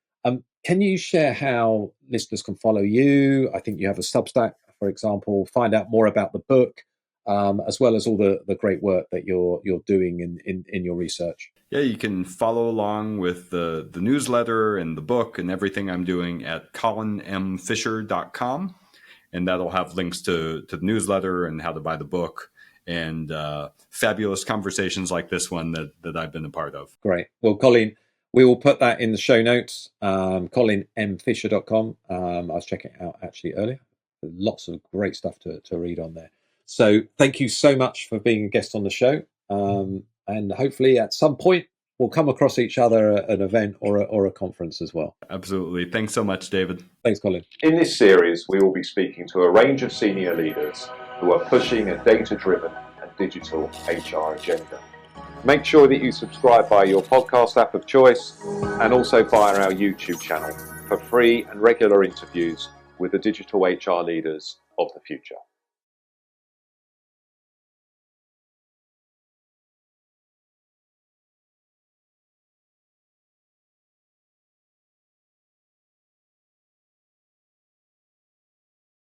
Can you share how listeners can follow you? I think you have a Substack, for example. Find out more about the book, as well as all the great work that you're doing in your research. Yeah, you can follow along with the newsletter and the book and everything I'm doing at colinmfisher.com. And that'll have links to the newsletter and how to buy the book, and fabulous conversations like this one that I've been a part of. Great. Well, Colin, we will put that in the show notes, colinmfisher.com. I was checking it out actually earlier. Lots of great stuff to read on there. So thank you so much for being a guest on the show. And hopefully at some point we'll come across each other at an event or a conference as well. Absolutely. Thanks so much, David. Thanks, Colin. In this series, we will be speaking to a range of senior leaders who are pushing a data-driven and digital HR agenda. Make sure that you subscribe via your podcast app of choice, and also via our YouTube channel for free and regular interviews with the digital HR leaders of the future.